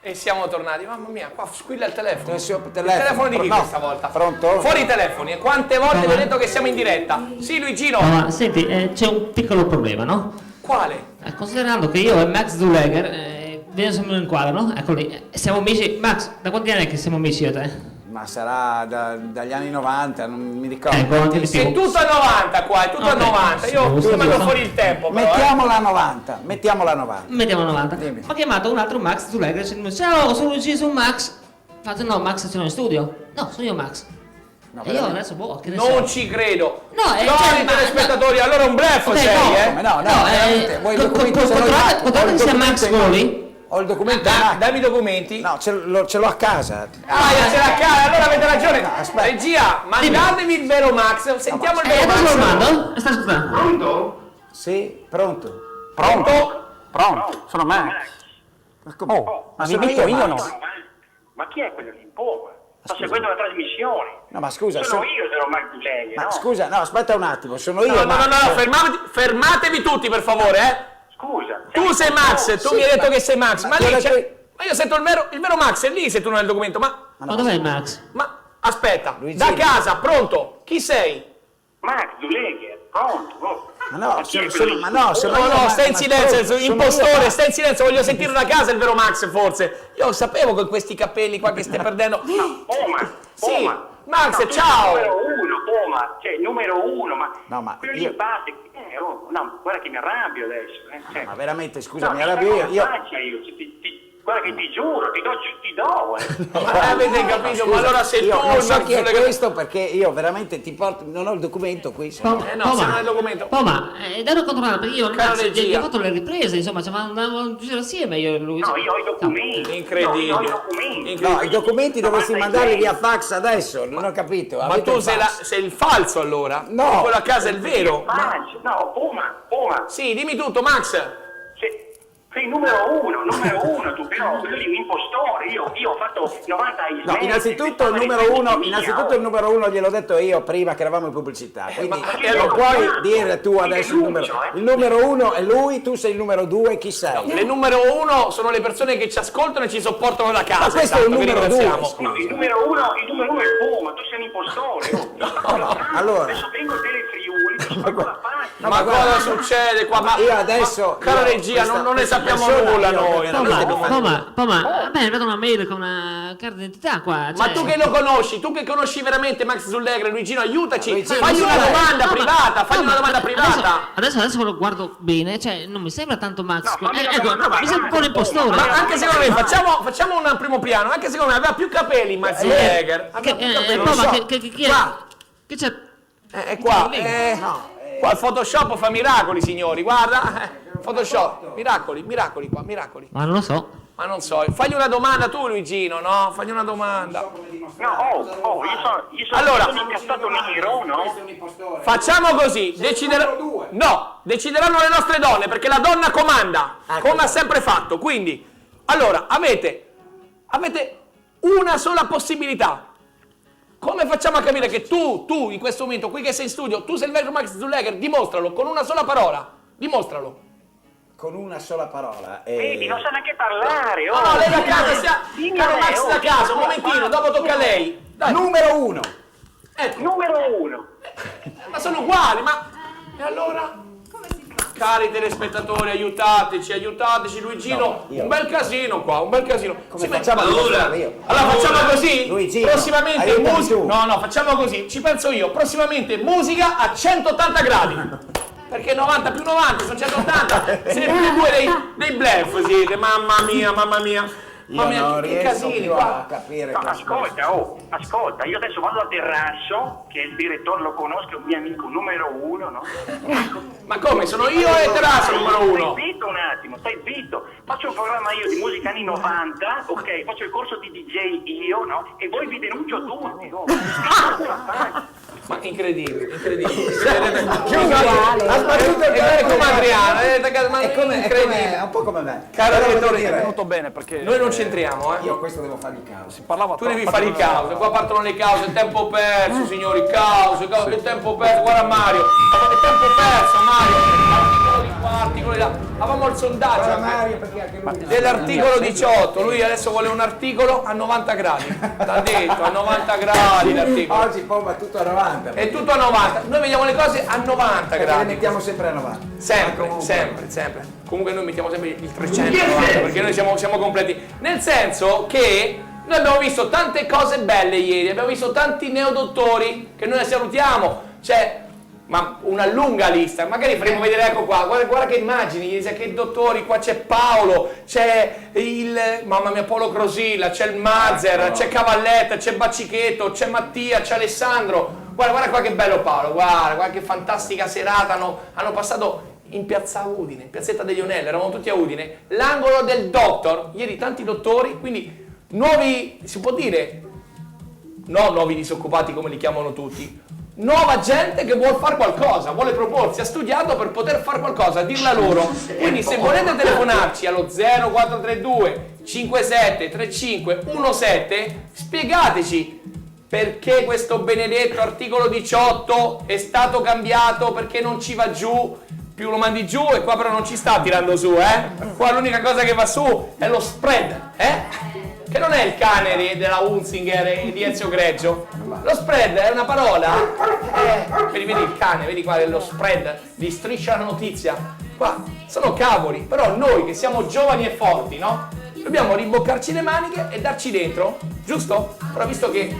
E siamo tornati, mamma mia, qua squilla il telefono. Il telefono di chi no. questa volta? Pronto? Fuori i telefoni, e quante volte vi ho detto che siamo in diretta? Sì, Luigino. Ma senti, c'è un piccolo problema, no? Quale? Considerando che io e Max Zuleger siamo in quadro, no? Ecco lì, siamo amici. Max, da quanti anni è che siamo amici io e te? Ma sarà dagli anni 90, non mi ricordo. È tutto a 90 qua, è tutto a 90. Io ti mando fuori il tempo. Però, Mettiamola a 90, mettiamola a 90. Mettiamo 90. Ho chiamato un altro Max Zuleger dicendo: ciao, sono Luigi, sono Max. Faccio: no, Max sono in studio. No, sono io Max. No, e io adesso che ne non so. ci credo. No, i telespettatori, allora un bluff sei, No, veramente. Vuoi il documento? Controllate che sia Max Goli. Ho il documento. Dammi i documenti. No, ce l'ho a casa. Ce l'ha a casa, allora avete ragione. Regia, mandatevi il vero Max. Sentiamo il vero Max. Lo mando? Sta ascoltando. Pronto? Sì, pronto. Pronto? Sono Max. Ma come? Ma sono io no? Ma chi è quello lì? Sto seguendo la trasmissione. No, ma scusa, sono io, sono Max Zuleger, Ma no? scusa, no, aspetta un attimo, sono io. No, fermatevi tutti per favore, Scusa. Tu sei Max, tu mi hai detto che sei Max, ma lì Ma io sento il vero Max, è lì se tu non hai il documento, ma dov'è il Max? Ma aspetta, Luigino. da casa, pronto? Chi sei? Max Zuleger, pronto? Ma no, chi è sono quello lì? No, stai in silenzio, impostore, stai in silenzio, voglio sentire da casa il vero Max forse. Io sapevo con questi capelli qua che stai perdendo. Sì, Max, no, ciao. Numero uno, ma No, ma quello lì in base, no, guarda che mi arrabbio adesso. Ma veramente, scusa, no, mi arrabbio io. Guarda che ti giuro, ti do. Ma avete capito? Ma allora sei tu non so chi è sulle questo perché io veramente ti porto, non ho il documento qui. no, se non hai il documento. Ma devo controllare perché io Caro Max, regia. gli ho fatto le riprese, insomma, andavamo un giro assieme io e lui. No, io ho i documenti. Incredibile. No, i documenti dovresti mandarli via fax adesso, non ho capito. Ma Avete tu il sei, fax? sei il falso allora? No. Quello a casa è il vero? No, Poma. Sì, dimmi tutto, Max. Sei numero uno tu, però quello lì è un impostore, io ho fatto 90 ismenti. No, innanzitutto il numero uno gliel'ho detto io prima che eravamo in pubblicità, quindi non puoi dire tu adesso il numero. Il numero uno è lui, tu sei il numero due, chi sei? Le numero uno sono le persone che ci ascoltano e ci sopportano da casa. Ma questo è il numero due. No, il numero uno è Poma, tu sei un impostore. Allora. Adesso vengo al Telefriuli, ti spacco la faccia. Ma cosa succede qua? Ma io adesso. Cara regia, non ne sappiamo nulla noi. Ma beh, vedo una mail con una carta d'identità qua. Ma tu che lo conosci? Tu che conosci veramente Max Zuleger, Luigino, aiutaci. Fagli una domanda privata, fagli una domanda privata. Adesso lo guardo bene, cioè non mi sembra tanto Max. Ecco, mi sembra un po' un impostore. Ma anche secondo me, facciamo un primo piano, anche secondo me aveva più capelli Max Zuleger. Chi è? Che c'è? È qua. Qua il Photoshop fa miracoli, signori, guarda. Photoshop, miracoli qua, miracoli. Ma non lo so. Ma non so, fagli una domanda tu Luigino, no? Fagli una domanda. No, io sono allora, un incazzato nero, no? Facciamo così, decideranno le nostre donne, perché la donna comanda, come ha sempre fatto. Quindi, allora, avete una sola possibilità. Come facciamo a capire che tu in questo momento, qui che sei in studio, tu sei il vero Max Zuleger? Dimostralo con una sola parola. Dimostralo. Con una sola parola. Vedi, non sa neanche parlare. No, lei da casa, caro Max da casa, un momentino, dopo tocca a lei. Dai. Numero uno. Ecco. Numero uno. Ma sono uguali, ma... E allora? Cari telespettatori, aiutateci, Luigino. Un bel casino qua, un bel casino. Come facciamo io? Allora facciamo così. Luigino, prossimamente musica. No, facciamo così. Ci penso io. Prossimamente musica a 180 gradi. Perché 90 più 90 sono 180. Siete due dei bluff, siete. Mamma mia. Io non che riesco casini più qua. a capire. No, ascolta, io adesso vado al Terrazzo, che è il direttore, lo conosco, è un mio amico numero uno, no? Ma come? Sono io e Terrazzo numero uno? Stai zitto un attimo, stai zitto. Faccio un programma io di musica anni 90, ok? Faccio il corso di DJ io, no? E voi vi denuncio tutti, no? Ma incredibile. Ha sbattuto il è come Adriano, è un po' come me. Caro direttore, è venuto bene perché noi non c'entriamo, Io questo devo fare di causa. si parlava Tu devi fare i cause, qua partono le cause, il tempo perso, signori, cause, il tempo perso, guarda Mario, il tempo perso, Mario. qua, articolo di là. Avevamo il sondaggio Guarda Mario, perché anche lui dell'articolo 18, lui adesso vuole un articolo a 90 gradi. T'ha detto, a 90 gradi l'articolo. Oggi poi va tutto a 90. È tutto a 90. Noi vediamo le cose a 90 Perché gradi. le mettiamo sempre a 90. Sempre. Comunque noi mettiamo sempre il 390 perché noi siamo completi. Nel senso che noi abbiamo visto tante cose belle ieri, abbiamo visto tanti neodottori che noi salutiamo. C'è una lunga lista, magari faremo vedere, ecco qua, guarda che immagini, che dottori, qua c'è Paolo, c'è mamma mia, Paolo Crosilla, c'è il Mazzer, c'è Cavalletta, c'è Baccichetto, c'è Mattia, c'è Alessandro. Guarda qua che bello Paolo, guarda che fantastica serata hanno passato in piazza Udine, in piazzetta degli Onelli, eravamo tutti a Udine, l'angolo del Doctor, ieri tanti dottori, quindi nuovi, si può dire, no nuovi disoccupati come li chiamano tutti, nuova gente che vuole fare qualcosa, vuole proporsi, ha studiato per poter fare qualcosa, dirla loro. Quindi se volete telefonarci allo 0432 57 35 17, spiegateci perché questo benedetto articolo 18 è stato cambiato, perché non ci va giù, più lo mandi giù e qua però non ci sta tirando su, qua l'unica cosa che va su è lo spread, che non è il cane della Hunzinger e di Ezio Greggio. Lo spread è una parola, vedi il cane, vedi qua lo spread di Striscia la Notizia, qua sono cavoli, però noi che siamo giovani e forti, no? Dobbiamo rimboccarci le maniche e darci dentro, giusto? Però visto che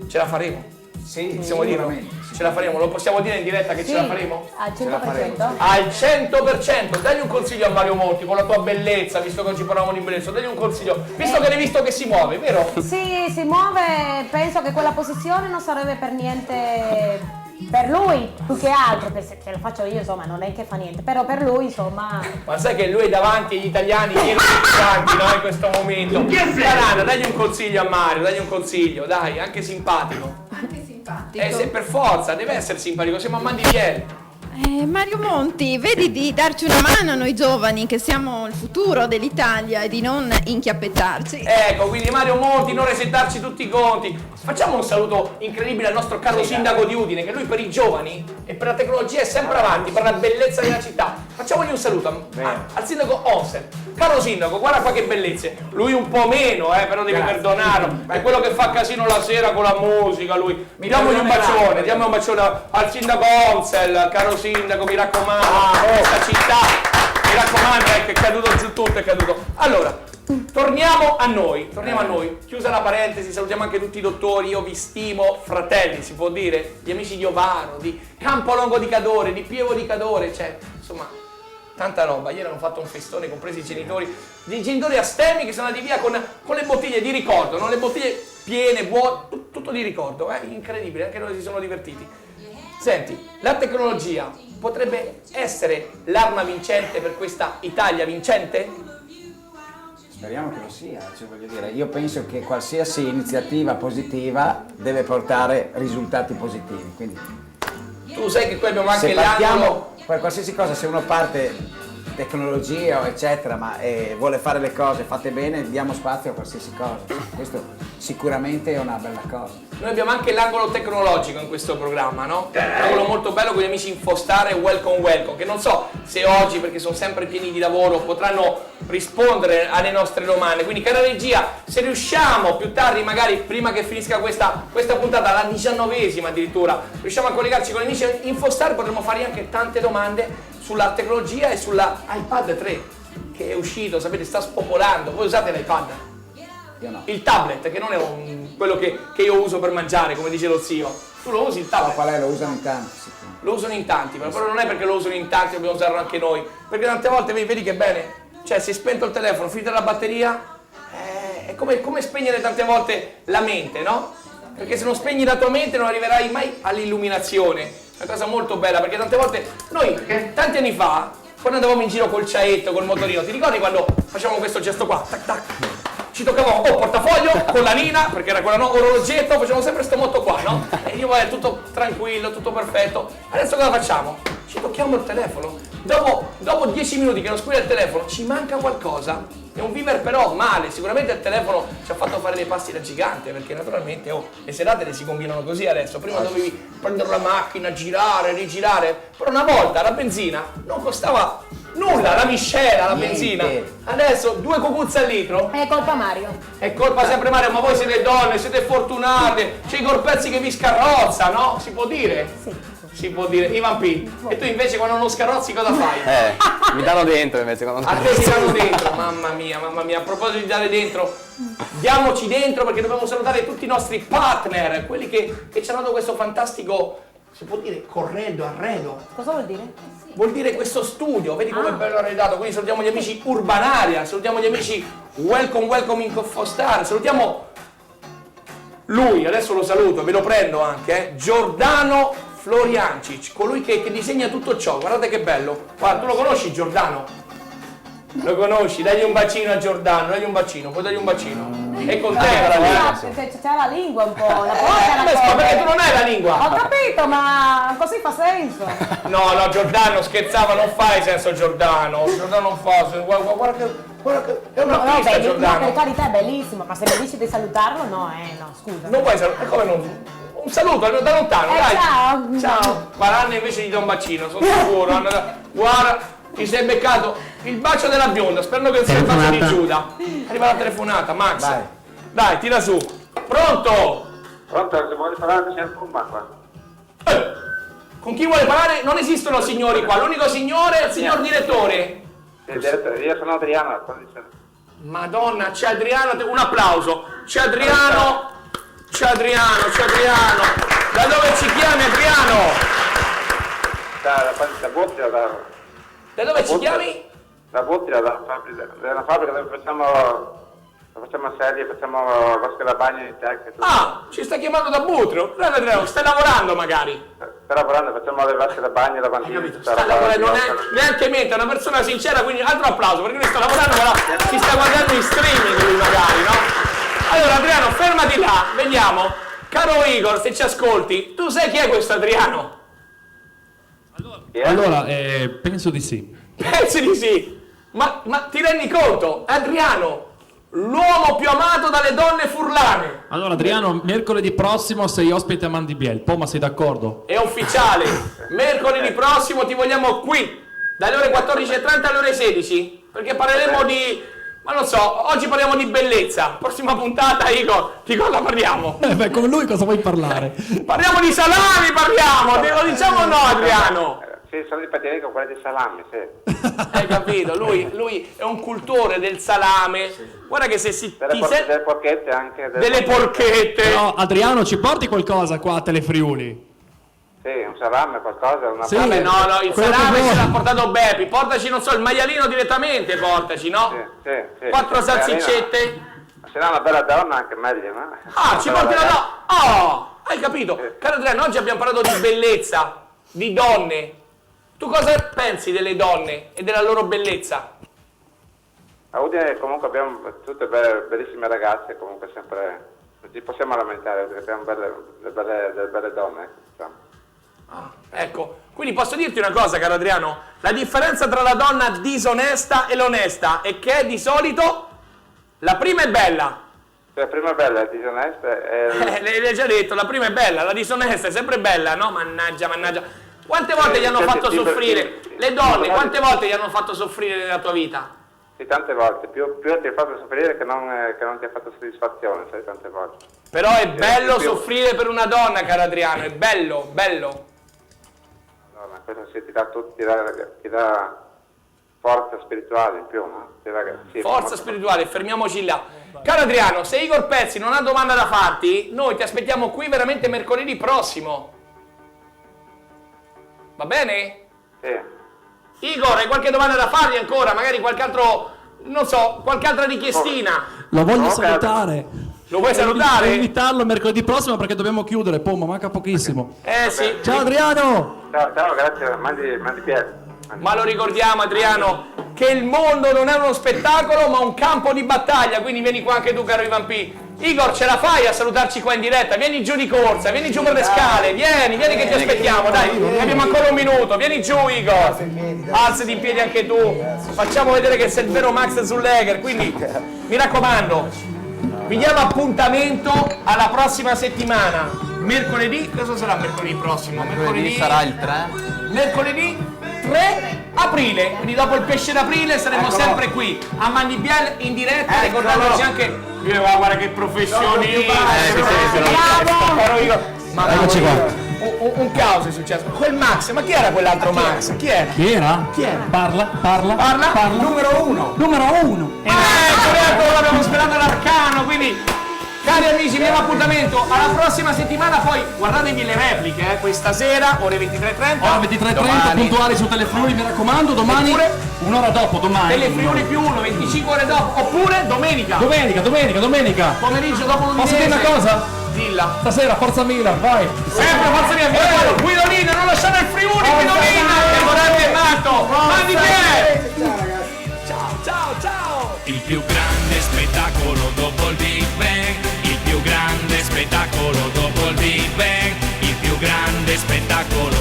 ce la faremo, sì, possiamo dirlo? Ce la faremo, lo possiamo dire in diretta che Sì, ce la faremo? al 100%. Al 100%, dagli un consiglio a Mario Monti con la tua bellezza, visto che oggi parlavamo di bellezza, dagli un consiglio, visto che l'hai visto che si muove, vero? Sì, si muove, penso che quella posizione non sarebbe per niente per lui, più che altro, che se lo faccio io insomma non è che fa niente, però per lui insomma... Ma sai che lui è davanti agli italiani, ieri tutti quanti, no, in questo momento. Carana, dagli un consiglio a Mario, dagli un consiglio, dai, anche simpatico. Anche simpatico. Se per forza, deve essere simpatico, siamo a Mandivieri. Mario Monti, vedi di darci una mano a noi giovani che siamo il futuro dell'Italia e di non inchiappettarci. Ecco, quindi Mario Monti, non resettarci tutti i conti. Facciamo un saluto incredibile al nostro caro sindaco di Udine, che lui per i giovani e per la tecnologia è sempre avanti, per la bellezza della città. Facciamogli un saluto al sindaco Onsen. Caro sindaco, guarda qua che bellezze. Lui un po' meno, però devi perdonarlo. È quello che fa casino la sera con la musica, lui. Diamogli un bacione, diamo un bacione al sindaco Onsel, caro sindaco, mi raccomando, questa città, mi raccomando, è caduto su tutto, è caduto. Allora, torniamo a noi, chiusa la parentesi, salutiamo anche tutti i dottori, io vi stimo, fratelli si può dire, gli amici di Ovaro, di Campolongo di Cadore, di Pieve di Cadore, cioè, insomma, tanta roba. Ieri hanno fatto un festone, compresi i genitori astemi che sono andati via con le bottiglie di ricordo, no? Le bottiglie piene, buone, tutto di ricordo, incredibile, anche noi si sono divertiti. Senti, la tecnologia potrebbe essere l'arma vincente per questa Italia vincente? Speriamo che lo sia, cioè, voglio dire, io penso che qualsiasi iniziativa positiva deve portare risultati positivi, quindi tu sai che qui abbiamo anche se partiamo l'angolo, per qualsiasi cosa, se uno parte tecnologia eccetera, ma vuole fare le cose fatte bene, diamo spazio a qualsiasi cosa, questo sicuramente è una bella cosa. Noi abbiamo anche l'angolo tecnologico in questo programma, no? Un angolo molto bello con gli amici Infostar e Welcome, che non so se oggi, perché sono sempre pieni di lavoro, potranno rispondere alle nostre domande. Quindi, cara regia, se riusciamo più tardi, magari prima che finisca questa puntata, la 19esima addirittura, riusciamo a collegarci con gli amici Infostar, potremo fare anche tante domande sulla tecnologia e sulla iPad 3, che è uscito, sapete, sta spopolando. Voi usate l'iPad? Io no. Il tablet, che non è quello che io uso per mangiare, come dice lo zio. Tu lo usi il tablet? No, qual è? Lo usano in tanti. Sì. Lo usano in tanti, però non è perché lo usano in tanti, dobbiamo usarlo anche noi. Perché tante volte vedi che bene, cioè si è spento il telefono, finita la batteria, è come spegnere tante volte la mente, no? Perché se non spegni la tua mente non arriverai mai all'illuminazione. È una cosa molto bella, perché tante volte noi, tanti anni fa, quando andavamo in giro col ciaetto, col motorino, ti ricordi quando facevamo questo gesto qua? Tac tac. Ci toccavamo portafoglio, collanina, perché era quella no, orologetto, facevamo sempre sto motto qua, no? E io è tutto tranquillo, tutto perfetto. Adesso cosa facciamo? Ci tocchiamo il telefono. Dopo 10 minuti che non squilla il telefono, ci manca qualcosa È un vivere però male, sicuramente il telefono ci ha fatto fare dei passi da gigante, perché naturalmente le serate le si combinano così adesso. Prima dovevi prendere la macchina, girare, rigirare, però una volta la benzina non costava nulla, la miscela, la benzina. Adesso 2 cucuzze al litro. È colpa Mario. È colpa sempre Mario, ma voi siete donne, siete fortunate, c'è i corpezzi che vi scarrozza, no? Si può dire? Sì. Si può dire. Ivan P. E tu invece quando non scarrozzi cosa fai? Mi danno dentro invece quando non A te ti danno dentro, mamma mia. A proposito di dare dentro, diamoci dentro perché dobbiamo salutare tutti i nostri partner, quelli che ci hanno dato questo fantastico, si può dire, arredo. Cosa vuol dire? Vuol dire questo studio, vedi come è bello arredato. Quindi salutiamo gli amici Urbanaria, salutiamo gli amici Welcome in Coffostar, salutiamo lui, adesso lo saluto, ve lo prendo anche, Giordano Floriancic, colui che disegna tutto ciò, guardate che bello. Guarda, tu lo conosci Giordano? Lo conosci? Dagli un bacino a Giordano, puoi dargli un bacino. È con te, perché c'è la lingua un po', la ma perché tu non hai la lingua? Ho capito, ma così fa senso. No, Giordano scherzava, non fai senso Giordano non fa senso, guarda che è un artista Giordano. No, per carità è bellissimo, ma se mi dici di salutarlo, no, scusa. Non puoi salutare, come non? Un saluto da lontano, dai. Ciao. Guarda, invece gli do un bacino, sono sicuro. Guarda, ti sei beccato il bacio della bionda, spero che non sia il bacio di Giuda. Arriva la telefonata, Max. Dai, tira su. Pronto? Pronto, se vuole parlare c'è il Pumba qua. Con chi vuole parlare? Non esistono signori qua, l'unico signore è il signor direttore. Io sono Adriano. Madonna, c'è Adriano, un applauso. C'è Adriano. Da dove ci chiami Adriano? Da Bottia. Da dove ci chiami? Da Bottia, da una fabbrica dove facciamo serie, facciamo vasche da bagno in tech. Ci sta chiamando da Butro? Adriano, stai lavorando magari? Sto lavorando, facciamo le vasche da bagno, lavandini. Sta lavorando, non è neanche mente, è una persona sincera, quindi altro applauso, perché lui sta lavorando, però si sta guardando in streaming lui magari, no? Allora Adriano, fermati là, vediamo. Caro Igor, se ci ascolti, tu sai chi è questo Adriano? Allora, penso di sì. Pensi di sì? Ma ti rendi conto? Adriano, l'uomo più amato dalle donne furlane. Allora Adriano, mercoledì prossimo sei ospite a Mandibiel, Poma, sei d'accordo? È ufficiale, mercoledì prossimo ti vogliamo qui, dalle ore 14:30 alle ore 16, perché parleremo di... Ma non so, oggi parliamo di bellezza. Prossima puntata, Igor, di cosa parliamo? Con lui cosa vuoi parlare? Parliamo di salami, lo diciamo o no, Adriano? Sì, sono di patini con quelli di salami, sì. Hai capito? Lui è un cultore del salame. Guarda che se si... Delle porchette anche. Delle porchette! No, Adriano, ci porti qualcosa qua a Telefriuli? Sì, un salame, qualcosa, una sì, vabbè, no, il salame ce l'ha portato Beppi, portaci, non so, il maialino direttamente, portaci, no? Sì. 4 salsiccette. Se no una bella donna anche meglio, no? Ci porti la donna! Oh, hai capito? Caro Adriano, oggi abbiamo parlato di bellezza, di donne. Tu cosa pensi delle donne e della loro bellezza? A Udine comunque abbiamo tutte bellissime ragazze, comunque sempre, non ci possiamo lamentare perché abbiamo delle belle donne, insomma. Ecco, quindi posso dirti una cosa, caro Adriano, la differenza tra la donna disonesta e l'onesta è che di solito la prima è bella. La prima è bella, la disonesta è... L'hai già detto, la prima è bella, la disonesta è sempre bella, no? Mannaggia. Quante volte gli hanno fatto soffrire? Le donne, quante volte gli hanno fatto soffrire nella tua vita? Sì, tante volte, più ti ha fatto soffrire che non ti ha fatto soddisfazione, sai, tante volte. Però è bello soffrire per una donna, caro Adriano, è bello. Allora, questo sì, ti dà forza spirituale in più, no? Forza spirituale, fermiamoci là. Caro Adriano, se Igor Pezzi non ha domanda da farti, noi ti aspettiamo qui veramente mercoledì prossimo. Va bene? Sì. Igor, hai qualche domanda da fargli ancora? Magari qualche altro, non so, qualche altra richiestina? Lo voglio salutare. Lo vuoi salutare? Devo invitarlo mercoledì prossimo perché dobbiamo chiudere, Poma, manca pochissimo. Sì. Ciao Adriano! Ciao, grazie, mandi piede. Ma lo ricordiamo, Adriano, che il mondo non è uno spettacolo ma un campo di battaglia, quindi vieni qua anche tu, caro Ivan P. Igor, ce la fai a salutarci qua in diretta? Vieni giù di corsa, vieni giù per le scale, vieni che ti aspettiamo, dai, abbiamo ancora un minuto, vieni giù Igor, alzati in piedi anche tu, facciamo vedere che sei il vero Max Zuleger, quindi mi raccomando, vi diamo appuntamento alla prossima settimana, mercoledì, cosa sarà mercoledì prossimo? Mercoledì sarà il 3. Mercoledì 3 aprile, quindi dopo il pesce d'aprile saremo sempre qui a Mandibiel in diretta, ricordandoci anche. Guarda che professionista! Bravo! Eccoci qua. Un caos è successo. Quel Max, ma chi era quell'altro Max? Chi era? Chi era? Parla. Numero 1. Numero 1. Ecco, l'abbiamo sperato l'arcano, quindi. Cari amici, vi diamo appuntamento alla prossima settimana, poi guardatevi le repliche, questa sera, ore 23:30. Ora 23:30, puntuali su Telefriuli, mi raccomando, domani, un'ora dopo, domani. Telefriuli più 1, 25 ore dopo, oppure domenica. Domenica. Pomeriggio dopo l'Udinese. Posso dire una cosa? Dilla. Stasera, Forza Milan, vai. Sempre Forza Milan, Guidolino, non lasciare il Friuli, Guidolino! Che morale è matto! Mandi bene! Ciao! Il più grande spettacolo dopo il Big Bang, il più grande spettacolo dopo il Big Bang, il più grande spettacolo